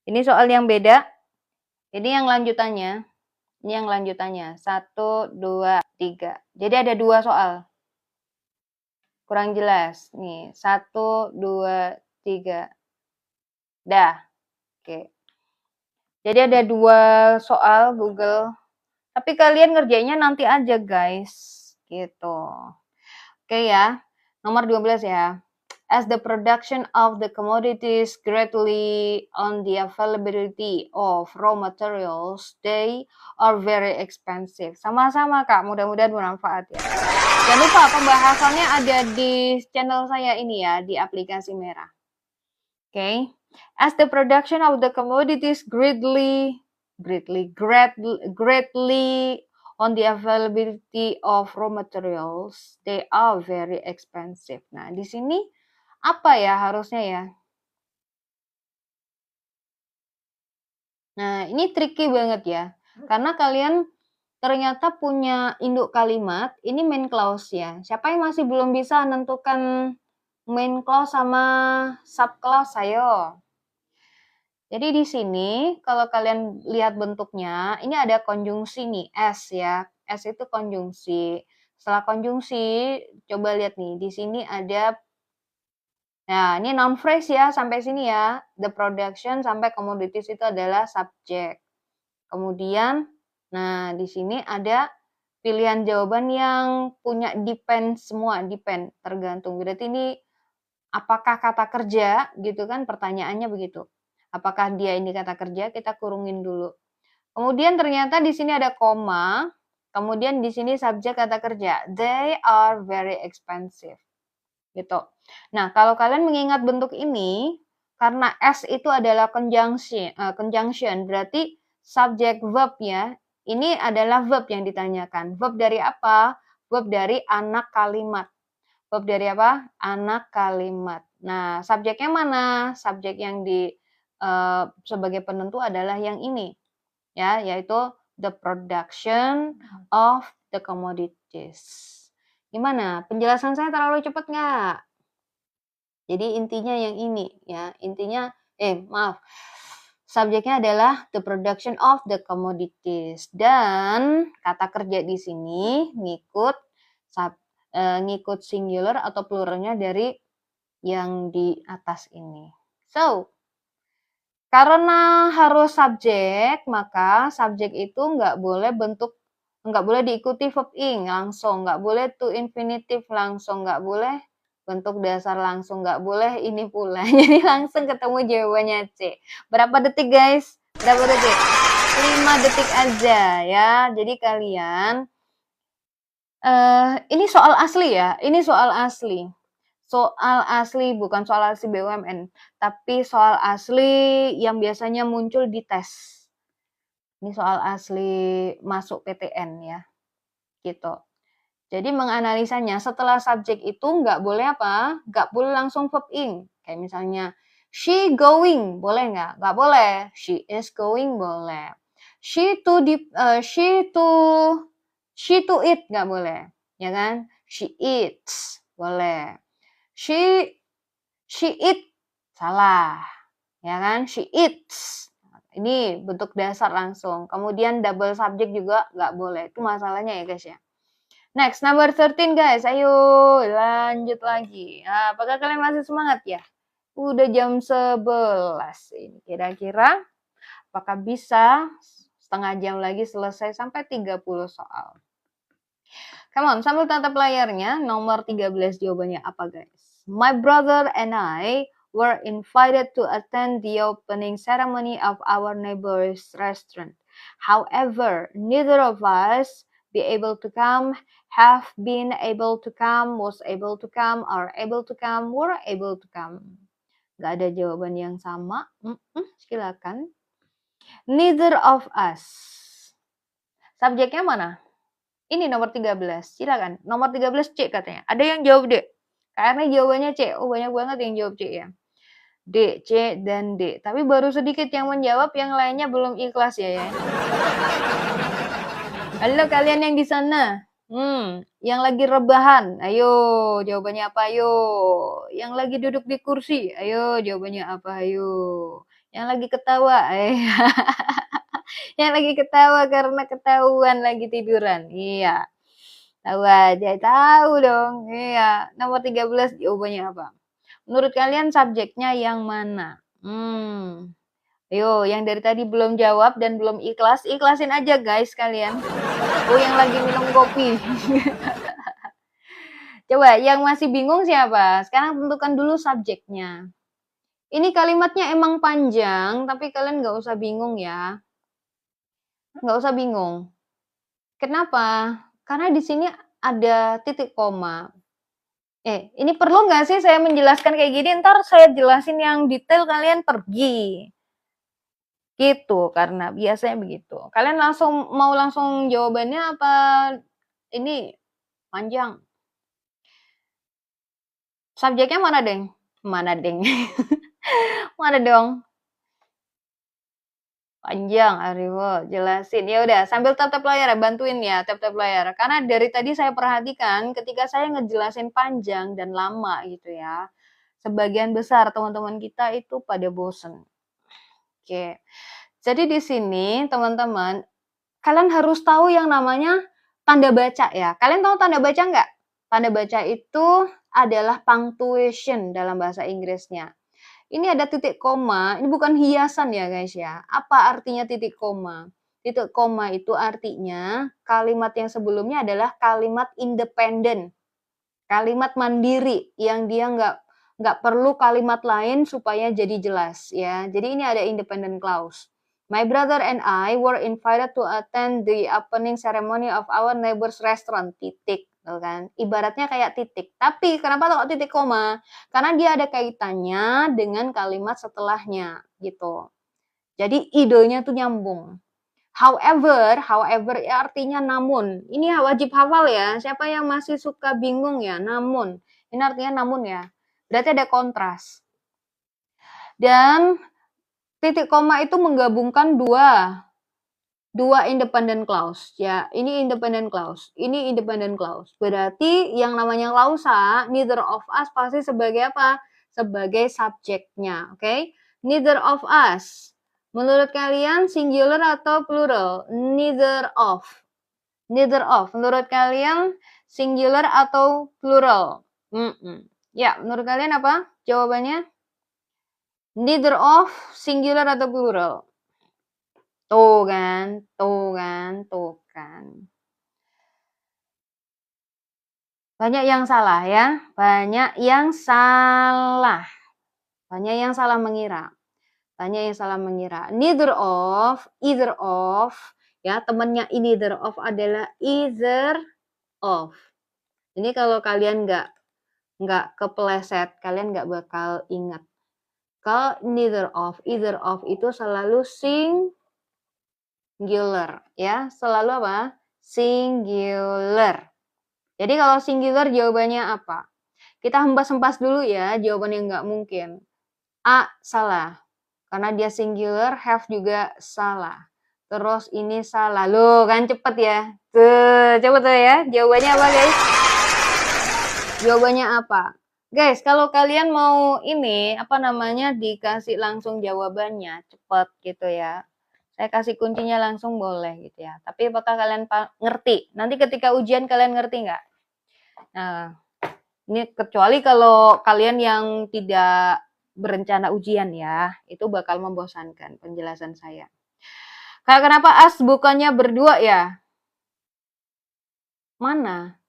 Ini soal yang beda. Ini yang lanjutannya. Ini yang lanjutannya. 1, 2, 3. Jadi ada 2 soal. Kurang jelas. Nih, 1, 2, 3. Dah. Oke. Jadi ada 2 soal Google. Tapi kalian ngerjainnya nanti aja, guys. Gitu. Oke ya. Nomor 12 ya. As the production of the commodities greatly on the availability of raw materials, they are very expensive. Sama-sama Kak, mudah-mudahan bermanfaat ya. Jangan lupa pembahasannya ada di channel saya ini ya, di aplikasi merah. Okay. As the production of the commodities greatly on the availability of raw materials, they are very expensive. Nah, di sini apa ya harusnya ya? Nah, ini tricky banget ya. Karena kalian ternyata punya induk kalimat, ini main clause ya. Siapa yang masih belum bisa menentukan main clause sama sub clause, ayo. Jadi di sini kalau kalian lihat bentuknya, ini ada konjungsi nih, S ya. S itu konjungsi. Setelah konjungsi, coba lihat nih, di sini ada. Nah, ini noun phrase ya, sampai sini ya. The production sampai commodities itu adalah subjek. Kemudian, nah di sini ada pilihan jawaban yang punya depend semua, depend, tergantung. Berarti ini apakah kata kerja gitu kan, pertanyaannya begitu. Apakah dia ini kata kerja? Kita kurungin dulu. Kemudian ternyata di sini ada koma, kemudian di sini subjek kata kerja. They are very expensive. Gitu. Nah, kalau kalian mengingat bentuk ini, karena S itu adalah conjunction, berarti subject verb ya. Ini adalah verb yang ditanyakan. Verb dari apa? Verb dari anak kalimat. Verb dari apa? Anak kalimat. Nah, subjeknya mana? Subjek yang sebagai penentu adalah yang ini. Ya, yaitu the production of the commodities. Gimana? Penjelasan saya terlalu cepat nggak? Jadi intinya yang ini ya. Intinya, subjeknya adalah the production of the commodities. Dan kata kerja di sini ngikut singular atau pluralnya dari yang di atas ini. So, karena harus subjek, maka subjek itu nggak boleh diikuti verb ing langsung, nggak boleh to infinitive langsung, nggak boleh bentuk dasar langsung, nggak boleh ini pula. Jadi langsung ketemu jawabannya C. Berapa detik guys? Berapa detik? 5 detik aja ya. Jadi kalian, ini soal asli ya, ini soal asli. Soal asli, bukan soal asli BUMN, tapi soal asli yang biasanya muncul di tes. Ini soal asli masuk PTN ya, gitu. Jadi menganalisanya setelah subjek itu nggak boleh apa? Nggak boleh langsung verb ing. Kayak misalnya, she going, boleh nggak? Nggak boleh. She is going, boleh. She to eat, nggak boleh. Ya kan? She eats, boleh. She eat, salah. Ya kan? She eats. Ini bentuk dasar langsung. Kemudian double subject juga nggak boleh. Itu masalahnya ya guys ya. Next, number 13 guys. Ayo lanjut lagi. Nah, apakah kalian masih semangat ya? Udah jam 11 ini. Kira-kira apakah bisa setengah jam lagi selesai sampai 30 soal? Come on, sambil tatap layarnya. Nomor 13 jawabannya apa guys? My brother and I were invited to attend the opening ceremony of our neighbor's restaurant. However, neither of us be able to come, have been able to come, was able to come, are able to come, were able to come. Gak ada jawaban yang sama. Silakan. Neither of us. Subjeknya mana? Ini nomor 13. Silakan. Nomor 13 C katanya. Ada yang jawab D. Karena jawabannya C. Oh, banyak banget yang jawab C ya. D, C, dan D. Tapi baru sedikit yang menjawab, yang lainnya belum ikhlas ya. Halo kalian yang di sana. Yang lagi rebahan. Ayo, jawabannya apa? Ayo. Yang lagi duduk di kursi. Ayo, jawabannya apa? Ayo. Yang lagi ketawa. Yang lagi ketawa karena ketahuan lagi tiduran. Iya. Tahu aja, tahu dong. Iya. Nomor 13 jawabannya apa? Menurut kalian subjeknya yang mana? Ayo, yang dari tadi belum jawab dan belum ikhlas, ikhlasin aja guys kalian. Oh, yang lagi minum kopi. Coba, yang masih bingung siapa? Sekarang tentukan dulu subjeknya. Ini kalimatnya emang panjang, tapi kalian nggak usah bingung ya. Nggak usah bingung. Kenapa? Karena di sini ada titik koma. Ini perlu nggak sih saya menjelaskan kayak gini? Ntar saya jelasin yang detail, kalian pergi. Gitu, karena biasanya begitu. Kalian mau langsung jawabannya apa ini panjang? Subjeknya mana, Deng? Mana, Deng? Mana dong? Panjang, Ariwo, jelasin. Ya udah, sambil tap-tap layar ya, bantuin ya, tap-tap layar. Karena dari tadi saya perhatikan ketika saya ngejelasin panjang dan lama gitu ya, sebagian besar teman-teman kita itu pada bosen. Oke. Jadi di sini teman-teman, kalian harus tahu yang namanya tanda baca ya. Kalian tahu tanda baca nggak? Tanda baca itu adalah punctuation dalam bahasa Inggrisnya. Ini ada titik koma, ini bukan hiasan ya guys ya. Apa artinya titik koma? Titik koma itu artinya kalimat yang sebelumnya adalah kalimat independen. Kalimat mandiri yang dia nggak perlu kalimat lain supaya jadi jelas ya. Jadi ini ada independent clause. My brother and I were invited to attend the opening ceremony of our neighbor's restaurant. Titik, kan? Ibaratnya kayak titik. Tapi kenapa kok titik koma? Karena dia ada kaitannya dengan kalimat setelahnya, gitu. Jadi idenya tuh nyambung. However artinya namun. Ini wajib hafal ya. Siapa yang masih suka bingung ya? Namun. Ini artinya namun ya. Berarti ada kontras. Dan titik koma itu menggabungkan dua independent clause ya. Ini independent clause, ini independent clause. Berarti yang namanya klausa neither of us pasti sebagai apa? Sebagai subjeknya, oke? Okay? Neither of us. Menurut kalian singular atau plural? Neither of. Neither of. Menurut kalian singular atau plural? Ya, menurut kalian apa jawabannya? Neither of, singular atau plural? Tuh kan, tuh kan, tuh kan. Banyak yang salah ya, banyak yang salah. Banyak yang salah mengira. Banyak yang salah mengira. Neither of, either of, ya temannya neither of adalah either of. Ini kalau kalian nggak kepleset, kalian nggak bakal ingat. Kalau neither of, either of itu selalu singular, ya. Selalu apa? Singular. Jadi kalau singular jawabannya apa? Kita hempas-hempas dulu ya jawaban yang nggak mungkin. A, salah. Karena dia singular, have juga salah. Terus ini salah. Loh, kan cepet ya. Tuh, cepet tuh ya. Jawabannya apa, guys? Jawabannya apa? Guys, kalau kalian mau ini, apa namanya, dikasih langsung jawabannya, cepet gitu ya. Saya kasih kuncinya langsung boleh gitu ya. Tapi apakah kalian ngerti? Nanti ketika ujian kalian ngerti nggak? Nah, ini kecuali kalau kalian yang tidak berencana ujian ya, itu bakal membosankan penjelasan saya. Kenapa as bukannya berdua ya? Mana?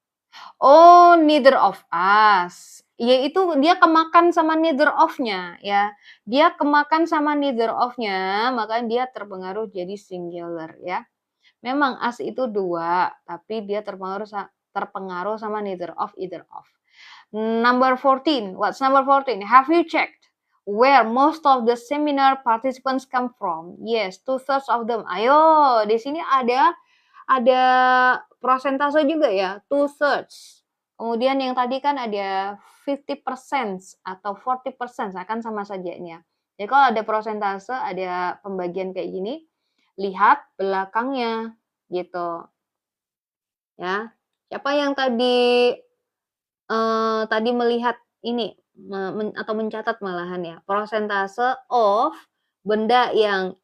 Oh, neither of us. Yaitu dia kemakan sama neither of-nya ya. Dia kemakan sama neither of-nya, maka dia terpengaruh jadi singular ya. Memang as itu dua, tapi dia terpengaruh sama neither of, either of. Number 14. What's number 14? Have you checked where most of the seminar participants come from? Yes, 2/3 of them. Ayo, di sini ada prosentase juga ya, 2/3. Kemudian yang tadi kan ada 50% atau 40% akan sama saja ini ya. Jadi kalau ada prosentase, ada pembagian kayak gini, lihat belakangnya gitu. Ya. Siapa yang tadi melihat ini atau mencatat malahan ya, prosentase of benda yang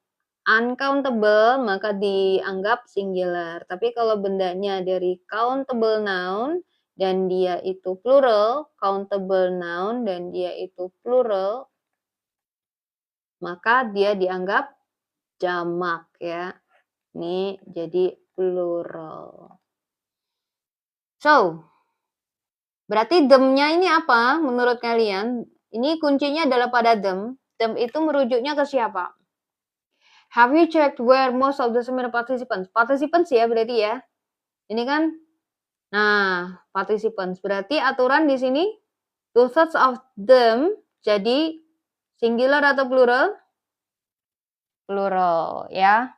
uncountable maka dianggap singular. Tapi kalau bendanya dari countable noun dan dia itu plural, countable noun dan dia itu plural, maka dia dianggap jamak ya. Ini jadi plural. So, berarti them-nya ini apa menurut kalian? Ini kuncinya adalah pada them. Them itu merujuknya ke siapa? Have you checked where most of the seminar participants? Participants ya berarti ya. Ini kan, nah participants. Berarti aturan di sini, 2/3 of them jadi singular atau plural? Plural ya.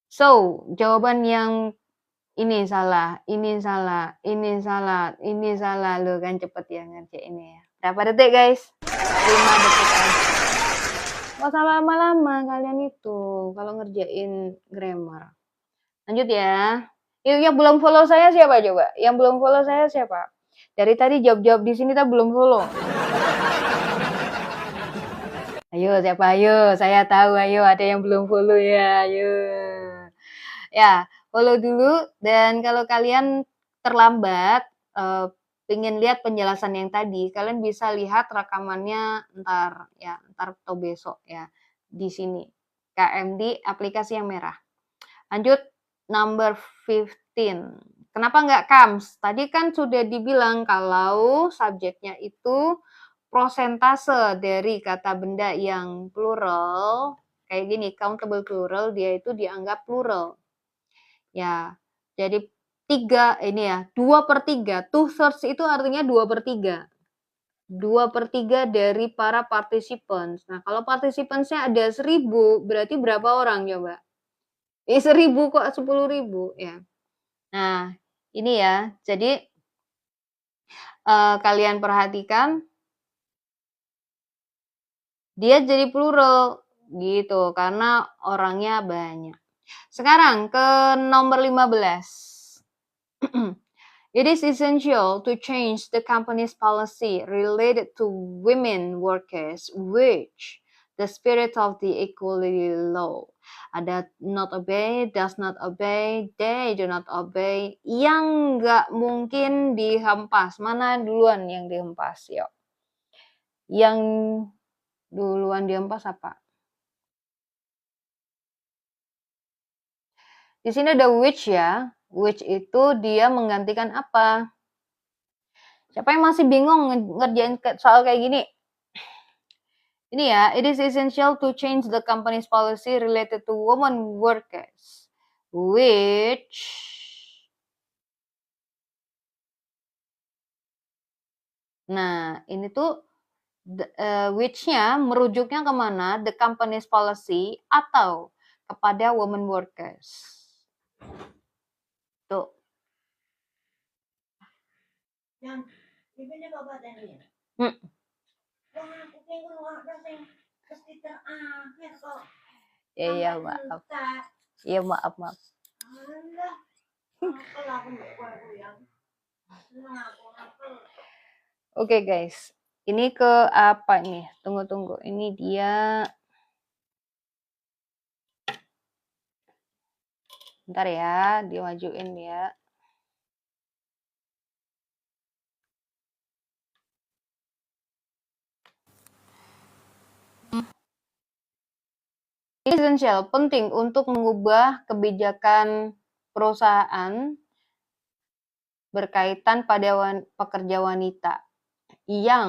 So, jawaban yang ini salah, ini salah, ini salah, ini salah. Lo kan cepet ya ngerjainnya ya. Berapa detik guys? 5 detik aja. Gak usah lama-lama kalian itu kalau ngerjain grammar. Lanjut ya. Yang belum follow saya siapa coba? Yang belum follow saya siapa? Dari tadi jawab-jawab di sini tak belum follow. Ayo siapa? Ayo, saya tahu. Ayo ada yang belum follow ya. Ayo. Ya, follow dulu, dan kalau kalian terlambat pengen lihat penjelasan yang tadi, kalian bisa lihat rekamannya ntar atau besok ya di sini. KMD aplikasi yang merah. Lanjut number 15. Kenapa nggak comes? Tadi kan sudah dibilang kalau subjeknya itu prosentase dari kata benda yang plural, kayak gini, countable plural, dia itu dianggap plural. Ya, jadi 3 ini ya, 2/3. 2/3 itu artinya 2/3. 2/3 dari para participants. Nah, kalau participantsnya ada 1000, berarti berapa orang coba? 1000 kok 10.000 ya. Nah, ini ya. Jadi kalian perhatikan dia jadi plural gitu karena orangnya banyak. Sekarang ke nomor 15. It is essential to change the company's policy related to women workers, which the spirit of the equality law. Ada not obey, does not obey, they do not obey. Yang nggak mungkin dihempas. Mana duluan yang dihempas? Yuk. Yang duluan dihempas apa? Di sini ada which ya. Which itu dia menggantikan apa? Siapa yang masih bingung ngerjain soal kayak gini? Ini ya, it is essential to change the company's policy related to women workers, which nah ini tuh which-nya merujuknya kemana? The company's policy atau kepada women workers. Tuh. Yang ini bapak tadi. Iya maaf. Iya maaf. Oke guys, ini ke apa nih? Tunggu. Ini dia. Bentar ya, dimajuin ya. Essential, penting untuk mengubah kebijakan perusahaan berkaitan pada pekerja wanita yang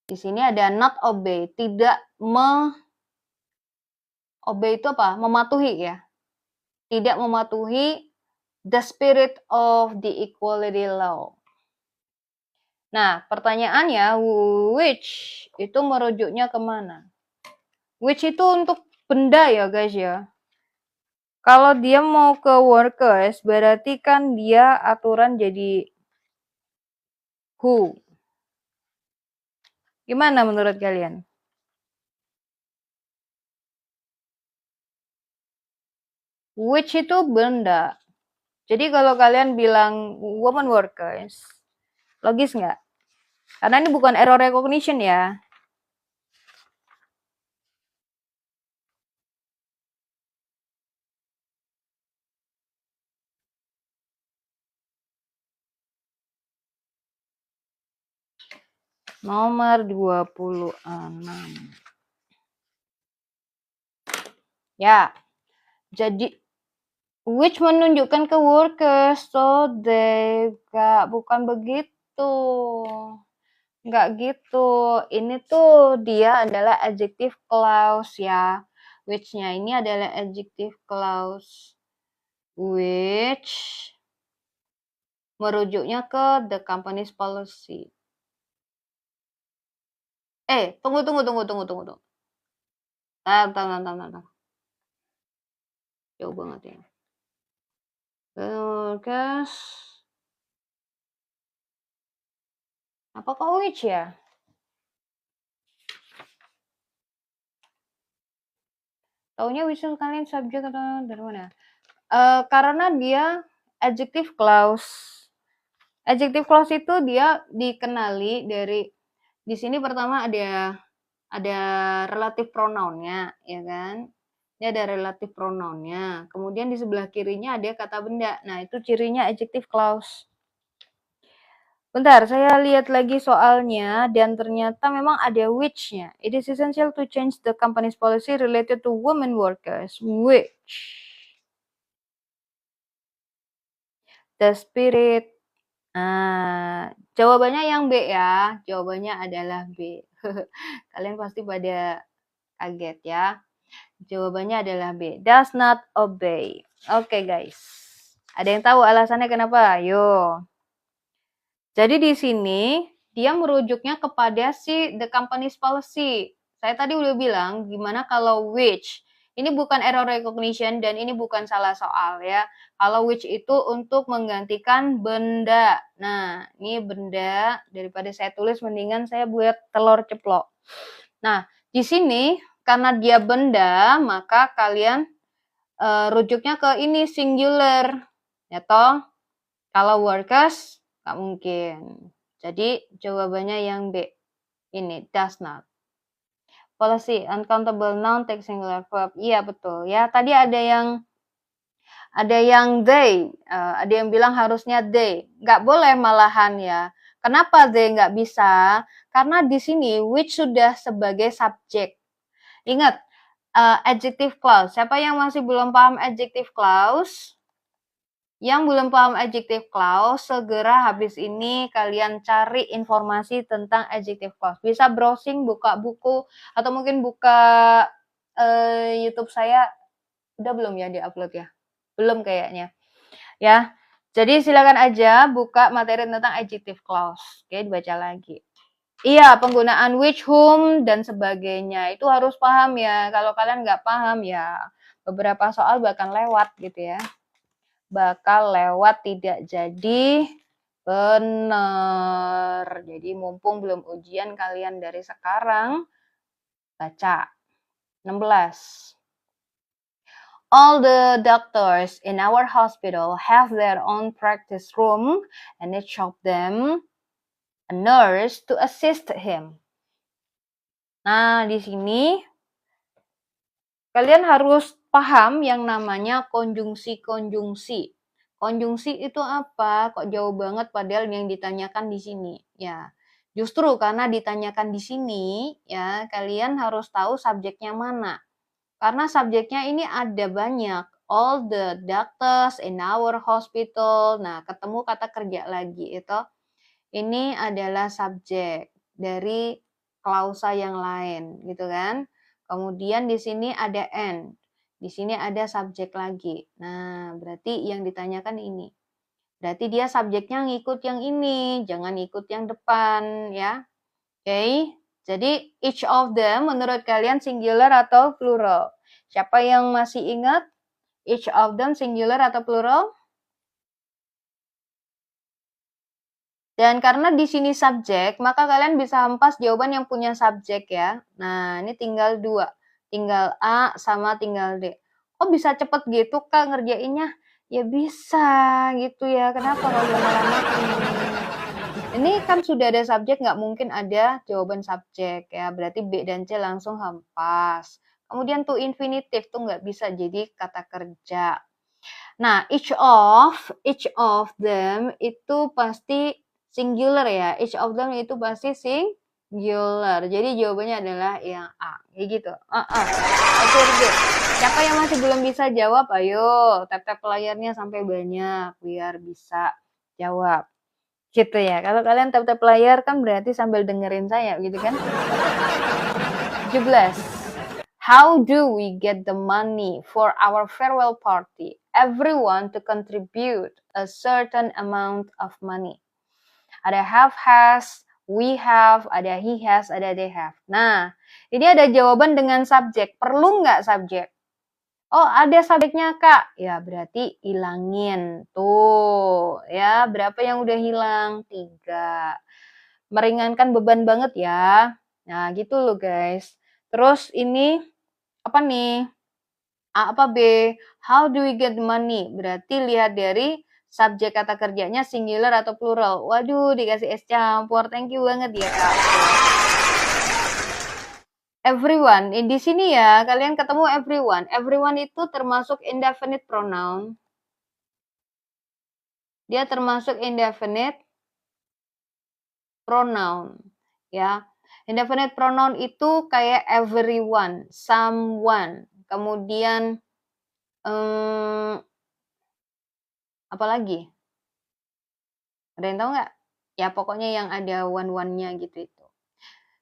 di sini ada not obey, tidak obey itu apa? Mematuhi ya. Tidak mematuhi the spirit of the equality law. Nah, pertanyaannya which itu merujuknya kemana? Which itu untuk benda ya guys ya. Kalau dia mau ke workers, berarti kan dia aturan jadi who. Gimana menurut kalian? Which itu benda. Jadi kalau kalian bilang woman workers, logis nggak? Karena ini bukan error recognition ya. Nomor 26. Ya, jadi which menunjukkan ke workers, so they, bukan begitu. Nggak gitu. Ini tuh dia adalah adjective clause ya. Which-nya ini adalah adjective clause. Which merujuknya ke the company's policy. Tunggu. Tar. Jauh banget ya. Workers. Apa kok which ya? Taunya which kalian subject atau dari mana? Karena dia adjective clause. Adjective clause itu dia dikenali dari di sini pertama ada relative pronounnya, ya kan? Ini ada relative pronounnya. Kemudian di sebelah kirinya ada kata benda. Nah, itu cirinya adjective clause. Bentar, saya lihat lagi soalnya dan ternyata memang ada which-nya. It is essential to change the company's policy related to women workers. Which the spirit. Nah, jawabannya yang B ya. Jawabannya adalah B. Kalian pasti pada kaget ya. Jawabannya adalah B. Does not obey. Oke, guys. Ada yang tahu alasannya kenapa? Ayo. Jadi di sini dia merujuknya kepada si the company's policy. Saya tadi udah bilang gimana kalau which. Ini bukan error recognition dan ini bukan salah soal ya. Kalau which itu untuk menggantikan benda. Nah, ini benda, daripada saya tulis mendingan saya buat telur ceplok. Nah, di sini karena dia benda, maka kalian rujuknya ke ini singular. Ya toh? Kalau workers nggak mungkin. Jadi jawabannya yang B. Ini does not. Policy uncountable noun take singular verb. Iya betul ya. Tadi ada yang they, ada yang bilang harusnya they. Nggak boleh malahan ya. Kenapa they nggak bisa? Karena di sini which sudah sebagai subjek. Ingat, adjective clause. Siapa yang masih belum paham adjective clause? Yang belum paham adjective clause, segera habis ini kalian cari informasi tentang adjective clause. Bisa browsing, buka buku, atau mungkin buka YouTube saya. Udah belum ya di-upload ya? Belum kayaknya. Ya, jadi silakan aja buka materi tentang adjective clause. Oke, dibaca lagi. Iya, penggunaan which, whom, dan sebagainya. Itu harus paham ya. Kalau kalian nggak paham ya, beberapa soal bahkan lewat gitu ya. Bakal lewat, tidak jadi benar. Jadi mumpung belum ujian, kalian dari sekarang baca. 16. All the doctors in our hospital have their own practice room and each of them a nurse to assist him. Nah, di sini kalian harus paham yang namanya konjungsi-konjungsi. Konjungsi itu apa? Kok jauh banget padahal yang ditanyakan di sini. Ya, justru karena ditanyakan di sini, ya kalian harus tahu subjeknya mana. Karena subjeknya ini ada banyak. All the doctors in our hospital. Nah, ketemu kata kerja lagi itu. Ini adalah subjek dari klausa yang lain, gitu kan? Kemudian di sini ada and. Di sini ada subjek lagi. Nah, berarti yang ditanyakan ini. Berarti dia subjeknya ngikut yang ini, jangan ikut yang depan ya. Oke. Jadi each of them menurut kalian singular atau plural? Siapa yang masih ingat? Each of them singular atau plural? Dan karena di sini subjek, maka kalian bisa hempas jawaban yang punya subjek ya. Nah, ini tinggal 2. Tinggal A sama tinggal D. Kok bisa cepet gitu Kak ngerjainnya? Ya bisa gitu ya. Kenapa kalau lama-lama? Ini kan sudah ada subjek, nggak mungkin ada jawaban subjek ya. Berarti B dan C langsung hempas. Kemudian to infinitive tuh nggak bisa jadi kata kerja. Nah, each of them itu pasti singular ya. Each of them itu pasti singular. Jadi jawabannya adalah yang A. Kayak gitu. Oke, good. Siapa yang masih belum bisa jawab? Ayo, tap-tap layarnya sampai banyak biar bisa jawab. Gitu ya. Kalau kalian tap-tap layar kan berarti sambil dengerin saya gitu kan? 17. How do we get the money for our farewell party? Everyone to contribute a certain amount of money. Ada have has, we have, ada he has, ada they have. Nah, ini ada jawaban dengan subjek. Perlu nggak subjek? Oh, ada subjeknya, Kak. Ya, berarti hilangin. Tuh, ya. Berapa yang udah hilang? 3. Meringankan beban banget ya. Nah, gitu loh, guys. Terus ini apa nih? A apa B? How do we get money? Berarti lihat dari subjek kata kerjanya singular atau plural. Waduh, dikasih S campur. Thank you banget ya, Kak. Everyone. Di sini ya, kalian ketemu everyone. Everyone itu termasuk indefinite pronoun. Dia termasuk indefinite pronoun, ya. Indefinite pronoun itu kayak everyone, someone, kemudian apa lagi? Ada yang tahu nggak? Ya pokoknya yang ada one-one-nya gitu itu.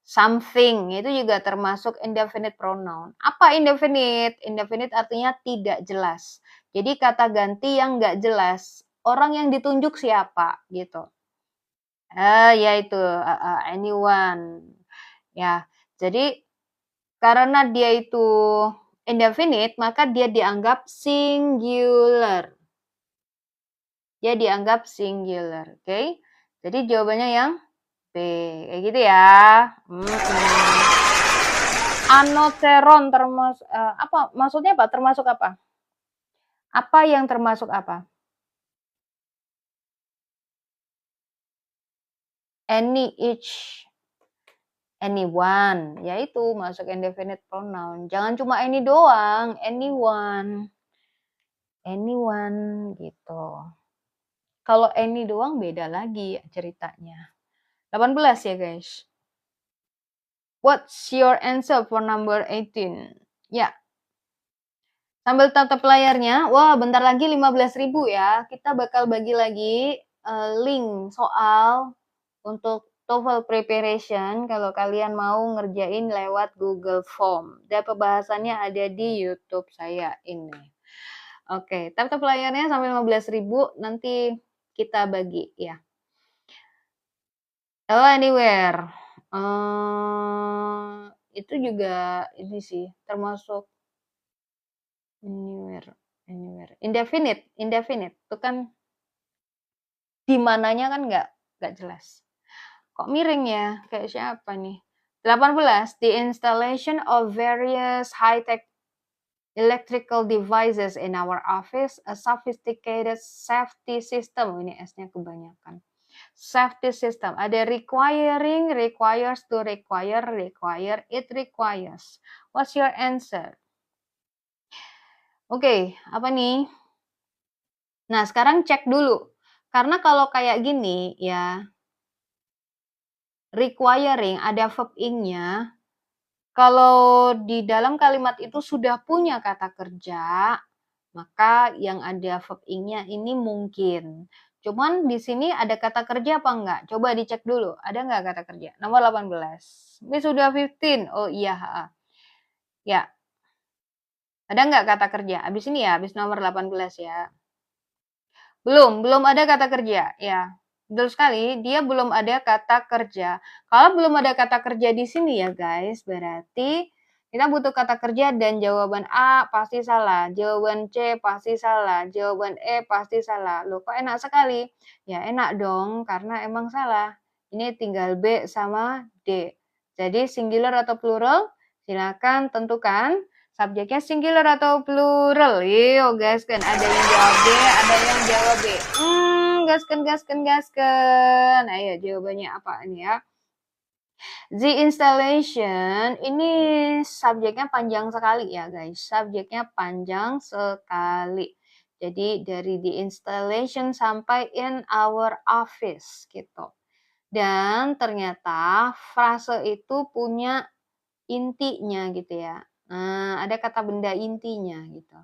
Something itu juga termasuk indefinite pronoun. Apa indefinite? Indefinite artinya tidak jelas. Jadi kata ganti yang nggak jelas. Orang yang ditunjuk siapa gitu. Ya itu anyone. Ya, jadi karena dia itu indefinite, maka dia dianggap singular. Dia dianggap singular, oke? Jadi jawabannya yang B, kayak gitu ya. Anoteron termasuk apa? Maksudnya apa? Termasuk apa? Apa yang termasuk apa? Any, each, anyone, yaitu masuk indefinite pronoun. Jangan cuma any doang, anyone. Anyone gitu. Kalau any doang beda lagi ceritanya. 18 ya guys. What's your answer for number 18? Ya. Sambil tatap layarnya. Wah, bentar lagi 15.000 ya. Kita bakal bagi lagi link soal untuk TOEFL preparation kalau kalian mau ngerjain lewat Google Form. Dan pembahasannya ada di YouTube saya ini. Oke, tap-tap layarnya sampai 15.000 nanti kita bagi ya. Hello anywhere. Itu juga ini sih termasuk anywhere. Indefinite itu kan di mananya kan nggak jelas. Kok miring ya? Kayak siapa nih? 18. The installation of various high-tech electrical devices in our office, a sophisticated safety system. Ini S-nya kebanyakan. Safety system. Ada requiring, requires, to require, require, it requires. What's your answer? Oke, apa nih? Nah, sekarang cek dulu. Karena kalau kayak gini ya, requiring ada verb ing-nya. Kalau di dalam kalimat itu sudah punya kata kerja, maka yang ada verb ing-nya ini mungkin. Cuman di sini ada kata kerja apa enggak? Coba dicek dulu. Ada enggak kata kerja? Nomor 18. Ini sudah 15. Oh iya. Ya. Ada enggak kata kerja? Habis ini ya, habis nomor 18 ya. Belum ada kata kerja. Ya. Betul sekali, dia belum ada kata kerja. Kalau belum ada kata kerja di sini ya guys, berarti kita butuh kata kerja dan jawaban A pasti salah, jawaban C pasti salah, jawaban E pasti salah. Loh kok enak sekali? Ya enak dong, karena emang salah. Ini tinggal B sama D. Jadi singular atau plural? Silakan tentukan. Subjeknya singular atau plural? Yo guys kan, ada yang jawab D, ada yang jawab B. Gaskan. Ayo jawabannya apa ini ya? The installation ini subjeknya panjang sekali ya guys. Subjeknya panjang sekali. Jadi dari the installation sampai in our office gitu. Dan ternyata frase itu punya intinya gitu ya. Nah, ada kata benda intinya gitu.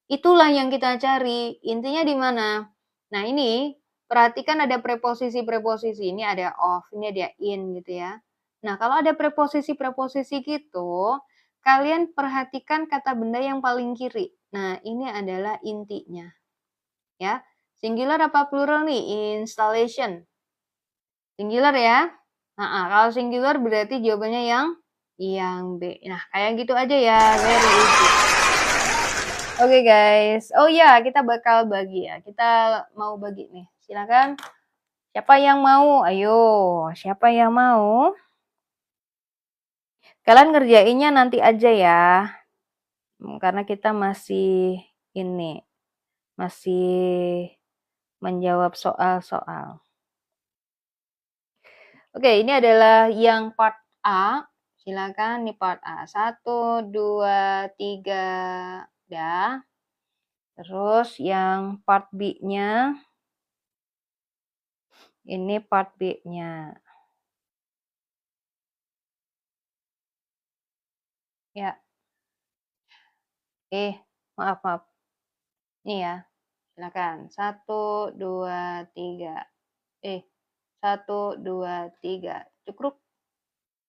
Itulah yang kita cari. Intinya di mana? Nah, ini perhatikan ada preposisi-preposisi. Ini ada of, ini ada in gitu ya. Nah, kalau ada preposisi-preposisi gitu, kalian perhatikan kata benda yang paling kiri. Nah, ini adalah intinya. Ya. Singular apa plural nih? Installation. Singular ya. Nah, kalau singular berarti jawabannya yang B. Nah, kayak gitu aja ya. Very easy. Oke guys. Oh ya, kita bakal bagi ya. Kita mau bagi nih. Silakan. Siapa yang mau? Ayo, siapa yang mau? Kalian ngerjainnya nanti aja ya. Karena kita masih menjawab soal-soal. Oke, ini adalah yang part A. Silakan nih part A. 1, 2, 3. Dah. Terus yang part B-nya. Ini part B-nya. Ya. Maaf. Ini ya. Silakan. 1, 2, 3. 1, 2, 3. Cukup?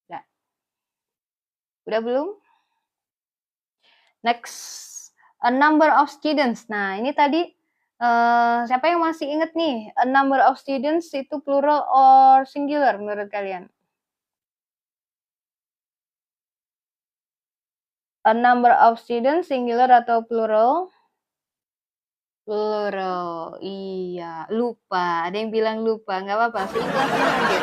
Enggak. Udah belum? Next. A number of students. Nah, ini tadi siapa yang masih ingat nih? A number of students itu plural or singular menurut kalian? A number of students singular atau plural? Plural. Iya, lupa. Ada yang bilang lupa, nggak apa-apa. Seikhlasnya aja.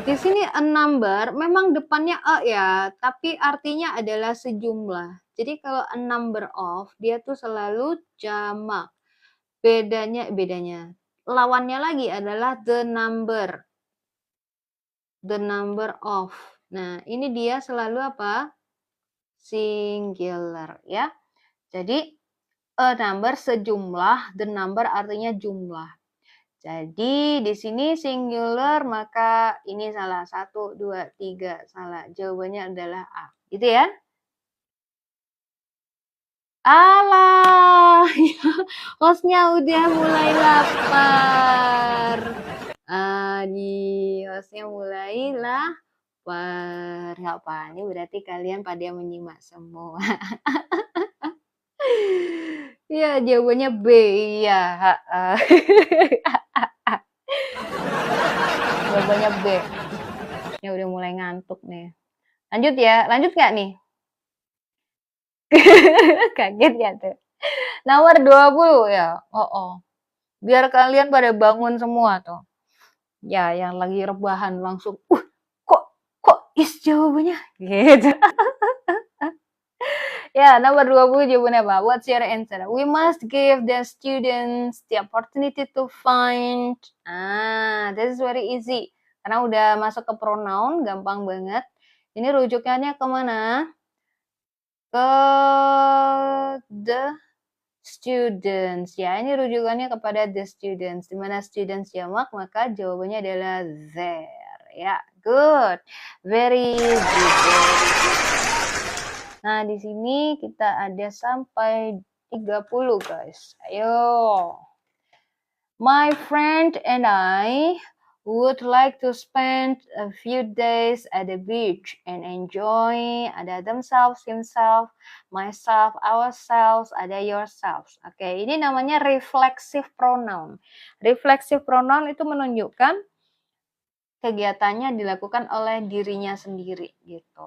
Di sini a number memang depannya a ya, tapi artinya adalah sejumlah. Jadi kalau a number of dia tuh selalu jamak. Bedanya lawannya lagi adalah the number. The number of. Nah, ini dia selalu apa? Singular ya. Jadi a number sejumlah, the number artinya jumlah. Jadi di sini singular maka ini salah. 1, 2, 3 salah. Jawabannya adalah A. Gitu ya. Alah, hostnya udah mulai lapar. Hostnya mulai lapar. Gak apa, ini berarti kalian pada menyimak semua. Iya, jawabannya B. Iya. Jawabannya B. Ya udah mulai ngantuk nih. Lanjut ya. Lanjut nggak nih? Kaget ya tuh. Nomor 20 ya. Oh. Biar kalian pada bangun semua tuh. Ya, yang lagi rebahan langsung, kok is jawabannya? Gitu. Ya, nomor 20 jawabannya apa? What's your answer? We must give the students the opportunity to find. This is very easy. Karena udah masuk ke pronoun, gampang banget. Ini rujukannya kemana? Ke the students. Ya, ini rujukannya kepada the students. Dimana students jamak, maka jawabannya adalah there. Ya, good. Very good. Nah, di sini kita ada sampai 30, guys. Ayo. My friend and I would like to spend a few days at the beach and enjoy. Ada themselves, himself, myself, ourselves, ada yourselves. Oke, ini namanya reflexive pronoun. Reflexive pronoun itu menunjukkan kegiatannya dilakukan oleh dirinya sendiri gitu.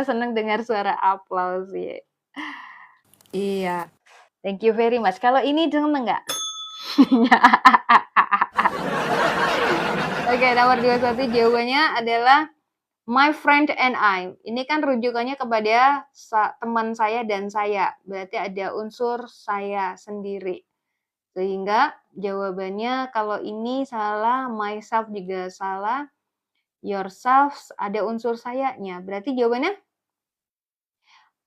Seneng dengar suara aplaus ya. Iya. Thank you very much. Kalau ini seneng nggak? Oke, nomor 21 jawabannya adalah my friend and I. Ini kan rujukannya kepada teman saya dan saya. Berarti ada unsur saya sendiri. Sehingga jawabannya kalau ini salah, myself juga salah, yourselves ada unsur sayanya. Berarti jawabannya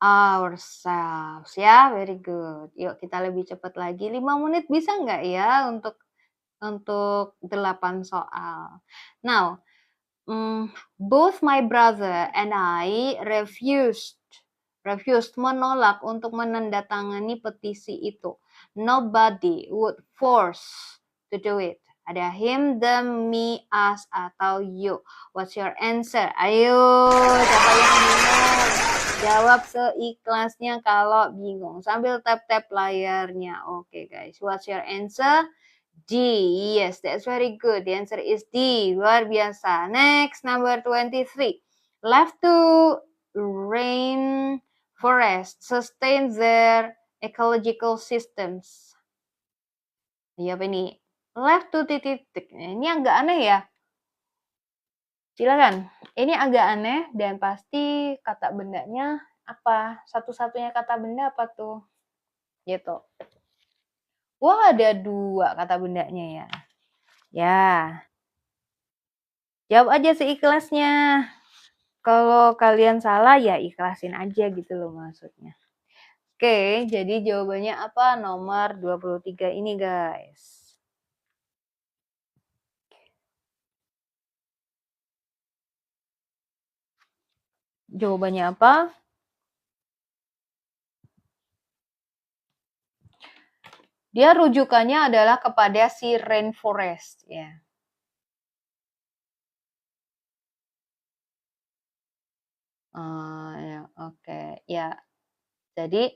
ourselves ya, very good. Yuk kita lebih cepat lagi. 5 menit bisa nggak ya untuk untuk 8 soal. Now, both my brother and I refused menolak untuk menandatangani petisi itu. Nobody would force to do it. Ada him, them, me, us, atau you. What's your answer? Ayo, siapa yang bingung? Jawab seikhlasnya kalau bingung. Sambil tap-tap layarnya. Oke guys, what's your answer? D. Yes, that's very good. The answer is D. Luar biasa. Next, number 23. Left to rainforest sustain their ecological systems. Iya apa ini? Left to titik-titik. Ini agak aneh ya. Silakan. Ini agak aneh dan pasti kata bendanya apa? Satu-satunya kata benda apa tuh? Gitu. Wah, ada 2 kata bendanya ya. Ya. Jawab aja seikhlasnya. Kalau kalian salah ya ikhlasin aja gitu loh maksudnya. Oke, jadi jawabannya apa? Nomor 23 ini guys. Jawabannya apa? Dia rujukannya adalah kepada si rainforest ya. Ya, oke. Ya. Jadi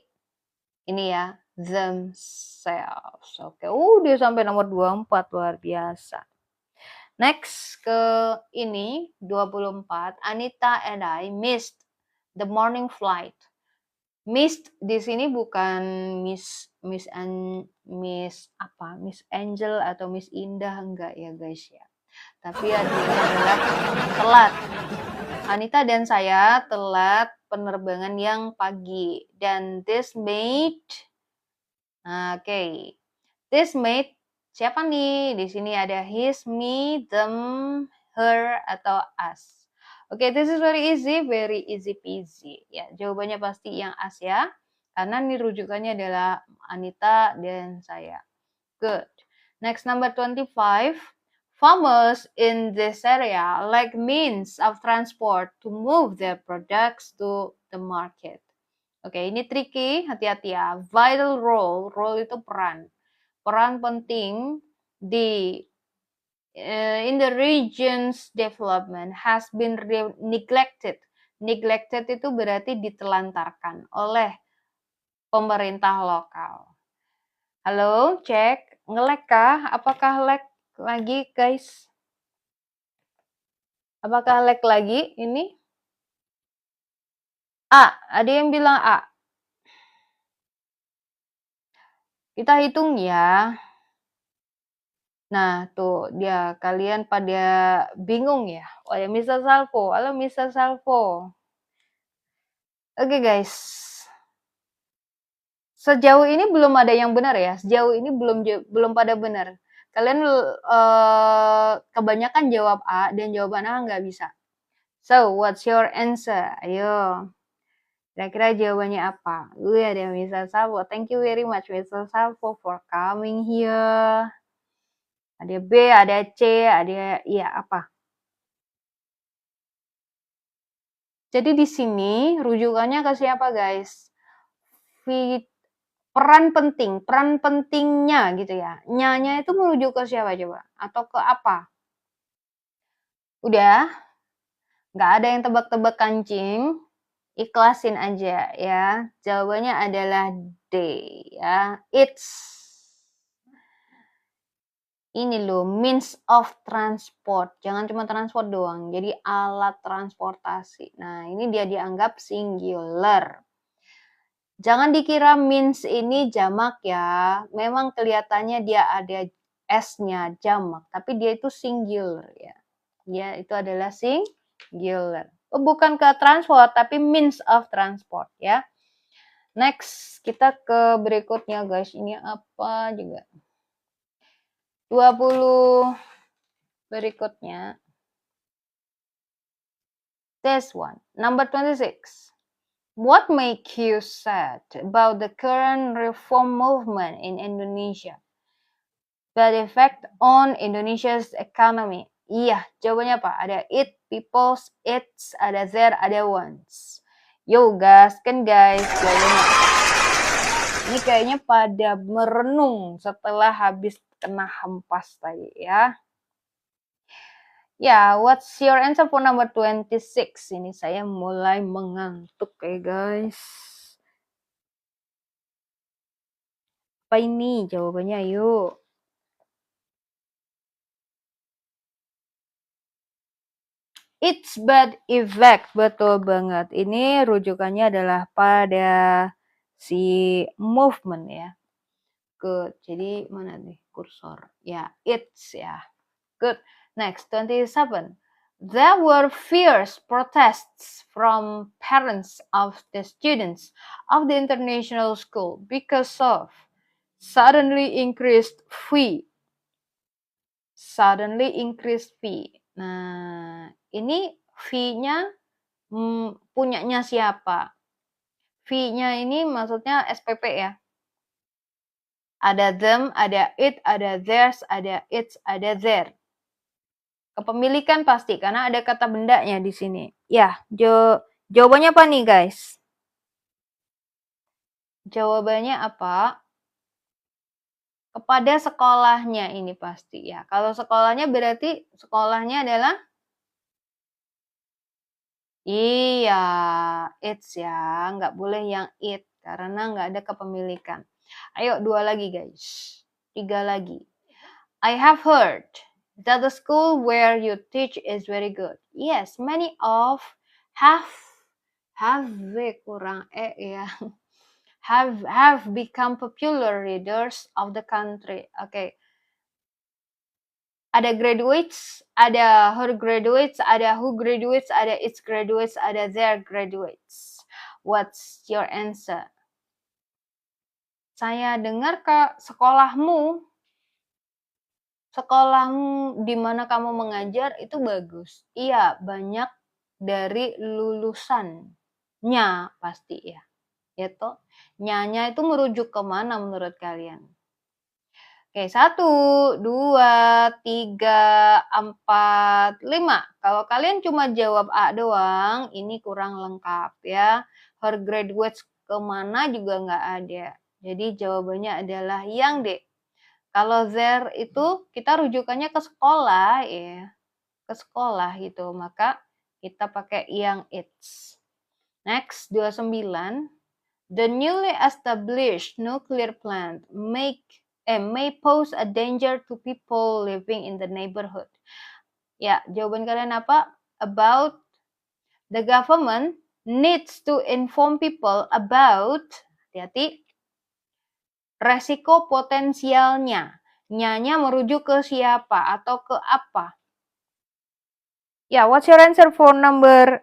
ini ya, themselves. Oke. Dia sampai nomor 24, luar biasa. Next ke ini 24. Anita and I missed the morning flight. Missed di sini bukan Miss Angel atau Miss Indah, enggak ya guys ya. Tapi adalah telat. Anita dan saya telat penerbangan yang pagi dan this made siapa nih? Di sini ada his, me, them, her, atau us. Oke, this is very easy peasy. Ya, jawabannya pasti yang us ya. Karena ini rujukannya adalah Anita dan saya. Good. Next, number 25. Farmers in this area lack means of transport to move their products to the market. Oke, ini tricky, hati-hati ya. Vital role itu peran. Peran penting in the region's development has been neglected. Neglected itu berarti ditelantarkan oleh pemerintah lokal. Halo, cek. Nge-lag kah? Apakah lag lagi, guys? Apakah lag lagi ini? A, ada yang bilang A. Kita hitung ya. Nah, tuh dia kalian pada bingung ya. Oh ya, Mr. Salvo. Halo Mr. Salvo. Oke guys. Sejauh ini belum ada yang benar ya. Sejauh ini belum pada benar. Kalian kebanyakan jawab A dan jawaban A nggak bisa. So, what's your answer? Ayo. Kira-kira jawabannya apa? Ada Mr. Salvo. Thank you very much Mr. Salvo for coming here. Ada B, ada C, ada apa? Jadi di sini rujukannya ke siapa guys? Peran pentingnya gitu ya. Nyanya itu merujuk ke siapa coba? Atau ke apa? Udah? Nggak ada yang tebak-tebak kancing. Ikhlasin aja ya. Jawabannya adalah D ya. It's ini loh, means of transport. Jangan cuma transport doang, jadi alat transportasi. Nah, ini dia dianggap singular. Jangan dikira means ini jamak ya. Memang kelihatannya dia ada S-nya jamak, tapi dia itu singular ya. Dia itu adalah singular. Bukan ke transport, tapi means of transport ya. Next, kita ke berikutnya guys. Ini apa juga? 20 berikutnya. This one. Number 26. What make you sad about the current reform movement in Indonesia? bad effect on Indonesia's economy. Iya, jawabannya apa? Ada it, peoples, its, ada there, ada ones. Yo, gaskan guys jawabannya. Ini kayaknya pada merenung setelah habis kena hempas tadi ya. Ya, what's your answer for number 26? Ini saya mulai mengantuk ya guys. Apa ini jawabannya? Yuk. It's bad effect, betul banget. Ini rujukannya adalah pada si movement ya. Good. Jadi mana nih kursor? Ya, it's ya. Good. Next, 27. There were fierce protests from parents of the students of the international school because of suddenly increased fee. Suddenly increased fee. Nah, ini fee-nya punyanya siapa? Fee-nya ini maksudnya SPP ya. Ada them, ada it, ada theirs, ada its, ada their. Kepemilikan pasti karena ada kata bendanya di sini. Ya, jawabannya apa nih guys? Jawabannya apa? Kepada sekolahnya ini pasti ya. Kalau sekolahnya berarti sekolahnya adalah iya, it's ya. Nggak boleh yang it karena nggak ada kepemilikan. Ayo 2 lagi guys. 3 lagi. I have heard that the school where you teach is very good. Yes, many of have kurang ya. Have become popular readers of the country. Okay. Ada graduates, ada her graduates, ada who graduates, ada its graduates, ada their graduates. What's your answer? Saya dengar sekolahmu di mana kamu mengajar itu bagus. Iya, banyak dari lulusannya pasti ya. Gitu. Nyanya itu merujuk ke mana menurut kalian? Oke, 1, 2, 3, 4, 5. Kalau kalian cuma jawab A doang, ini kurang lengkap ya. Her graduates kemana juga nggak ada. Jadi jawabannya adalah yang D. Kalau there itu kita rujukannya ke sekolah ya. Ke sekolah gitu. Maka kita pakai yang it's. Next, 29. The newly established nuclear plant may pose a danger to people living in the neighborhood. Ya, jawaban kalian apa? About the government needs to inform people about, hati-hati, resiko potensialnya. Nyanya merujuk ke siapa atau ke apa? Ya, what's your answer for number?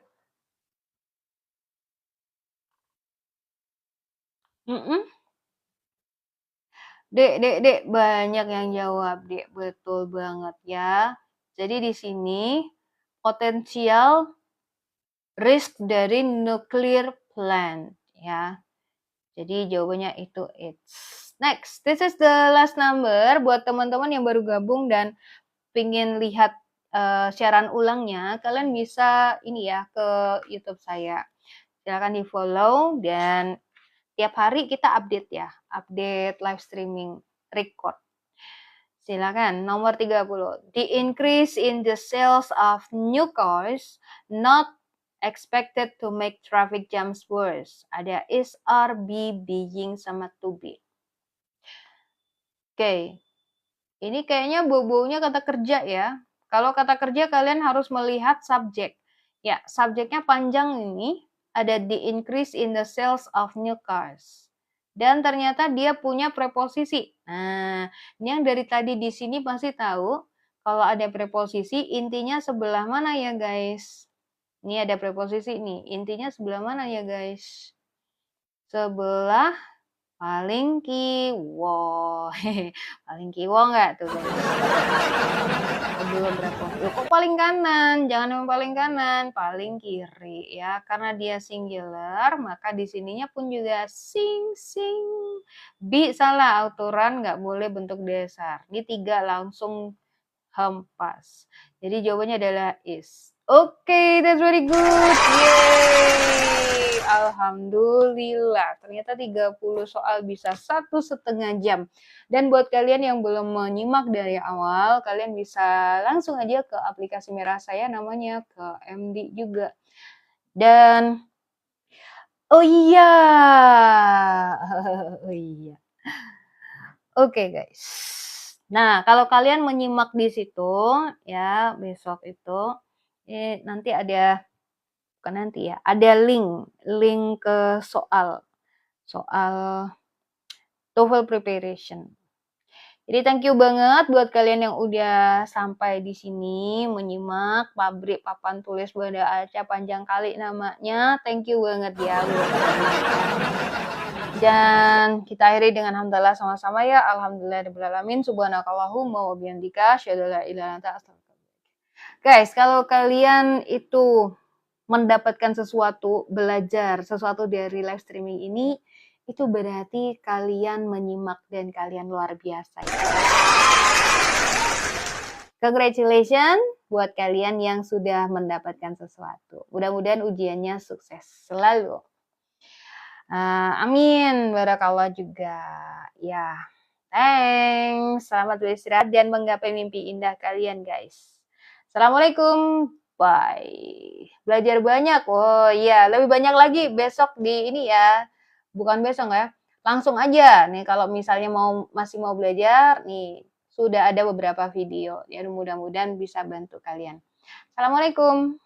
Dek, banyak yang jawab, Dek. Betul banget ya. Jadi di sini potensial risk dari nuclear plant ya. Jadi jawabannya itu it's. Next, this is the last number buat teman-teman yang baru gabung dan pingin lihat siaran ulangnya, kalian bisa ini ya ke YouTube saya. Silakan di follow dan tiap hari kita update ya, update live streaming record. Silakan, nomor 30. The increase in the sales of new cars not expected to make traffic jams worse. Ada is, are, be, being, sama to be. Oke, ini kayaknya bau-baunya kata kerja ya. Kalau kata kerja kalian harus melihat subjek. Ya, subjeknya panjang ini. Ada the increase in the sales of new cars. Dan ternyata dia punya preposisi. Nah, ini yang dari tadi di sini pasti tahu. Kalau ada preposisi, intinya sebelah mana ya guys? Ini ada preposisi nih. Intinya sebelah mana ya guys? Sebelah Paling kiwo. Paling kiwo nggak tuh guys? Belum berapa? Loh, kok paling kanan? Jangan yang paling kanan, paling kiri ya. Karena dia singular, maka di sininya pun juga sing. Bi salah aturan, nggak boleh bentuk dasar. Ini 3 langsung hempas. Jadi jawabannya adalah is. Oke, that's very good. Yeay. Alhamdulillah. Ternyata 30 soal bisa 1,5 jam. Dan buat kalian yang belum menyimak dari awal, kalian bisa langsung aja ke aplikasi merah saya namanya ke MD juga. Dan oh iya. Oh iya. Oke guys. Nah, kalau kalian menyimak di situ ya besok itu nanti ada bukan nanti ya, ada link ke soal TOEFL preparation. Jadi thank you banget buat kalian yang udah sampai di sini menyimak pabrik papan tulis Banda Aceh panjang kali namanya. Thank you banget ya buat dan kita akhiri dengan hamdalah sama-sama ya. Alhamdulillahirobbilalamin. Subhanakallahumma wa bihamdika asyhadu an la ilaha illa anta astaghfiruka. Guys, kalau kalian itu mendapatkan sesuatu, belajar sesuatu dari live streaming ini, itu berarti kalian menyimak dan kalian luar biasa ya. Congratulations buat kalian yang sudah mendapatkan sesuatu. Mudah-mudahan ujiannya sukses selalu. Amin, barakallah juga. Ya, thanks. Selamat beristirahat dan menggapai mimpi indah kalian, guys. Assalamualaikum. Bye. Belajar banyak. Oh iya, lebih banyak lagi besok di ini ya. Bukan besok ya. Langsung aja nih kalau misalnya masih mau belajar, nih sudah ada beberapa video. Ya mudah-mudahan bisa bantu kalian. Assalamualaikum.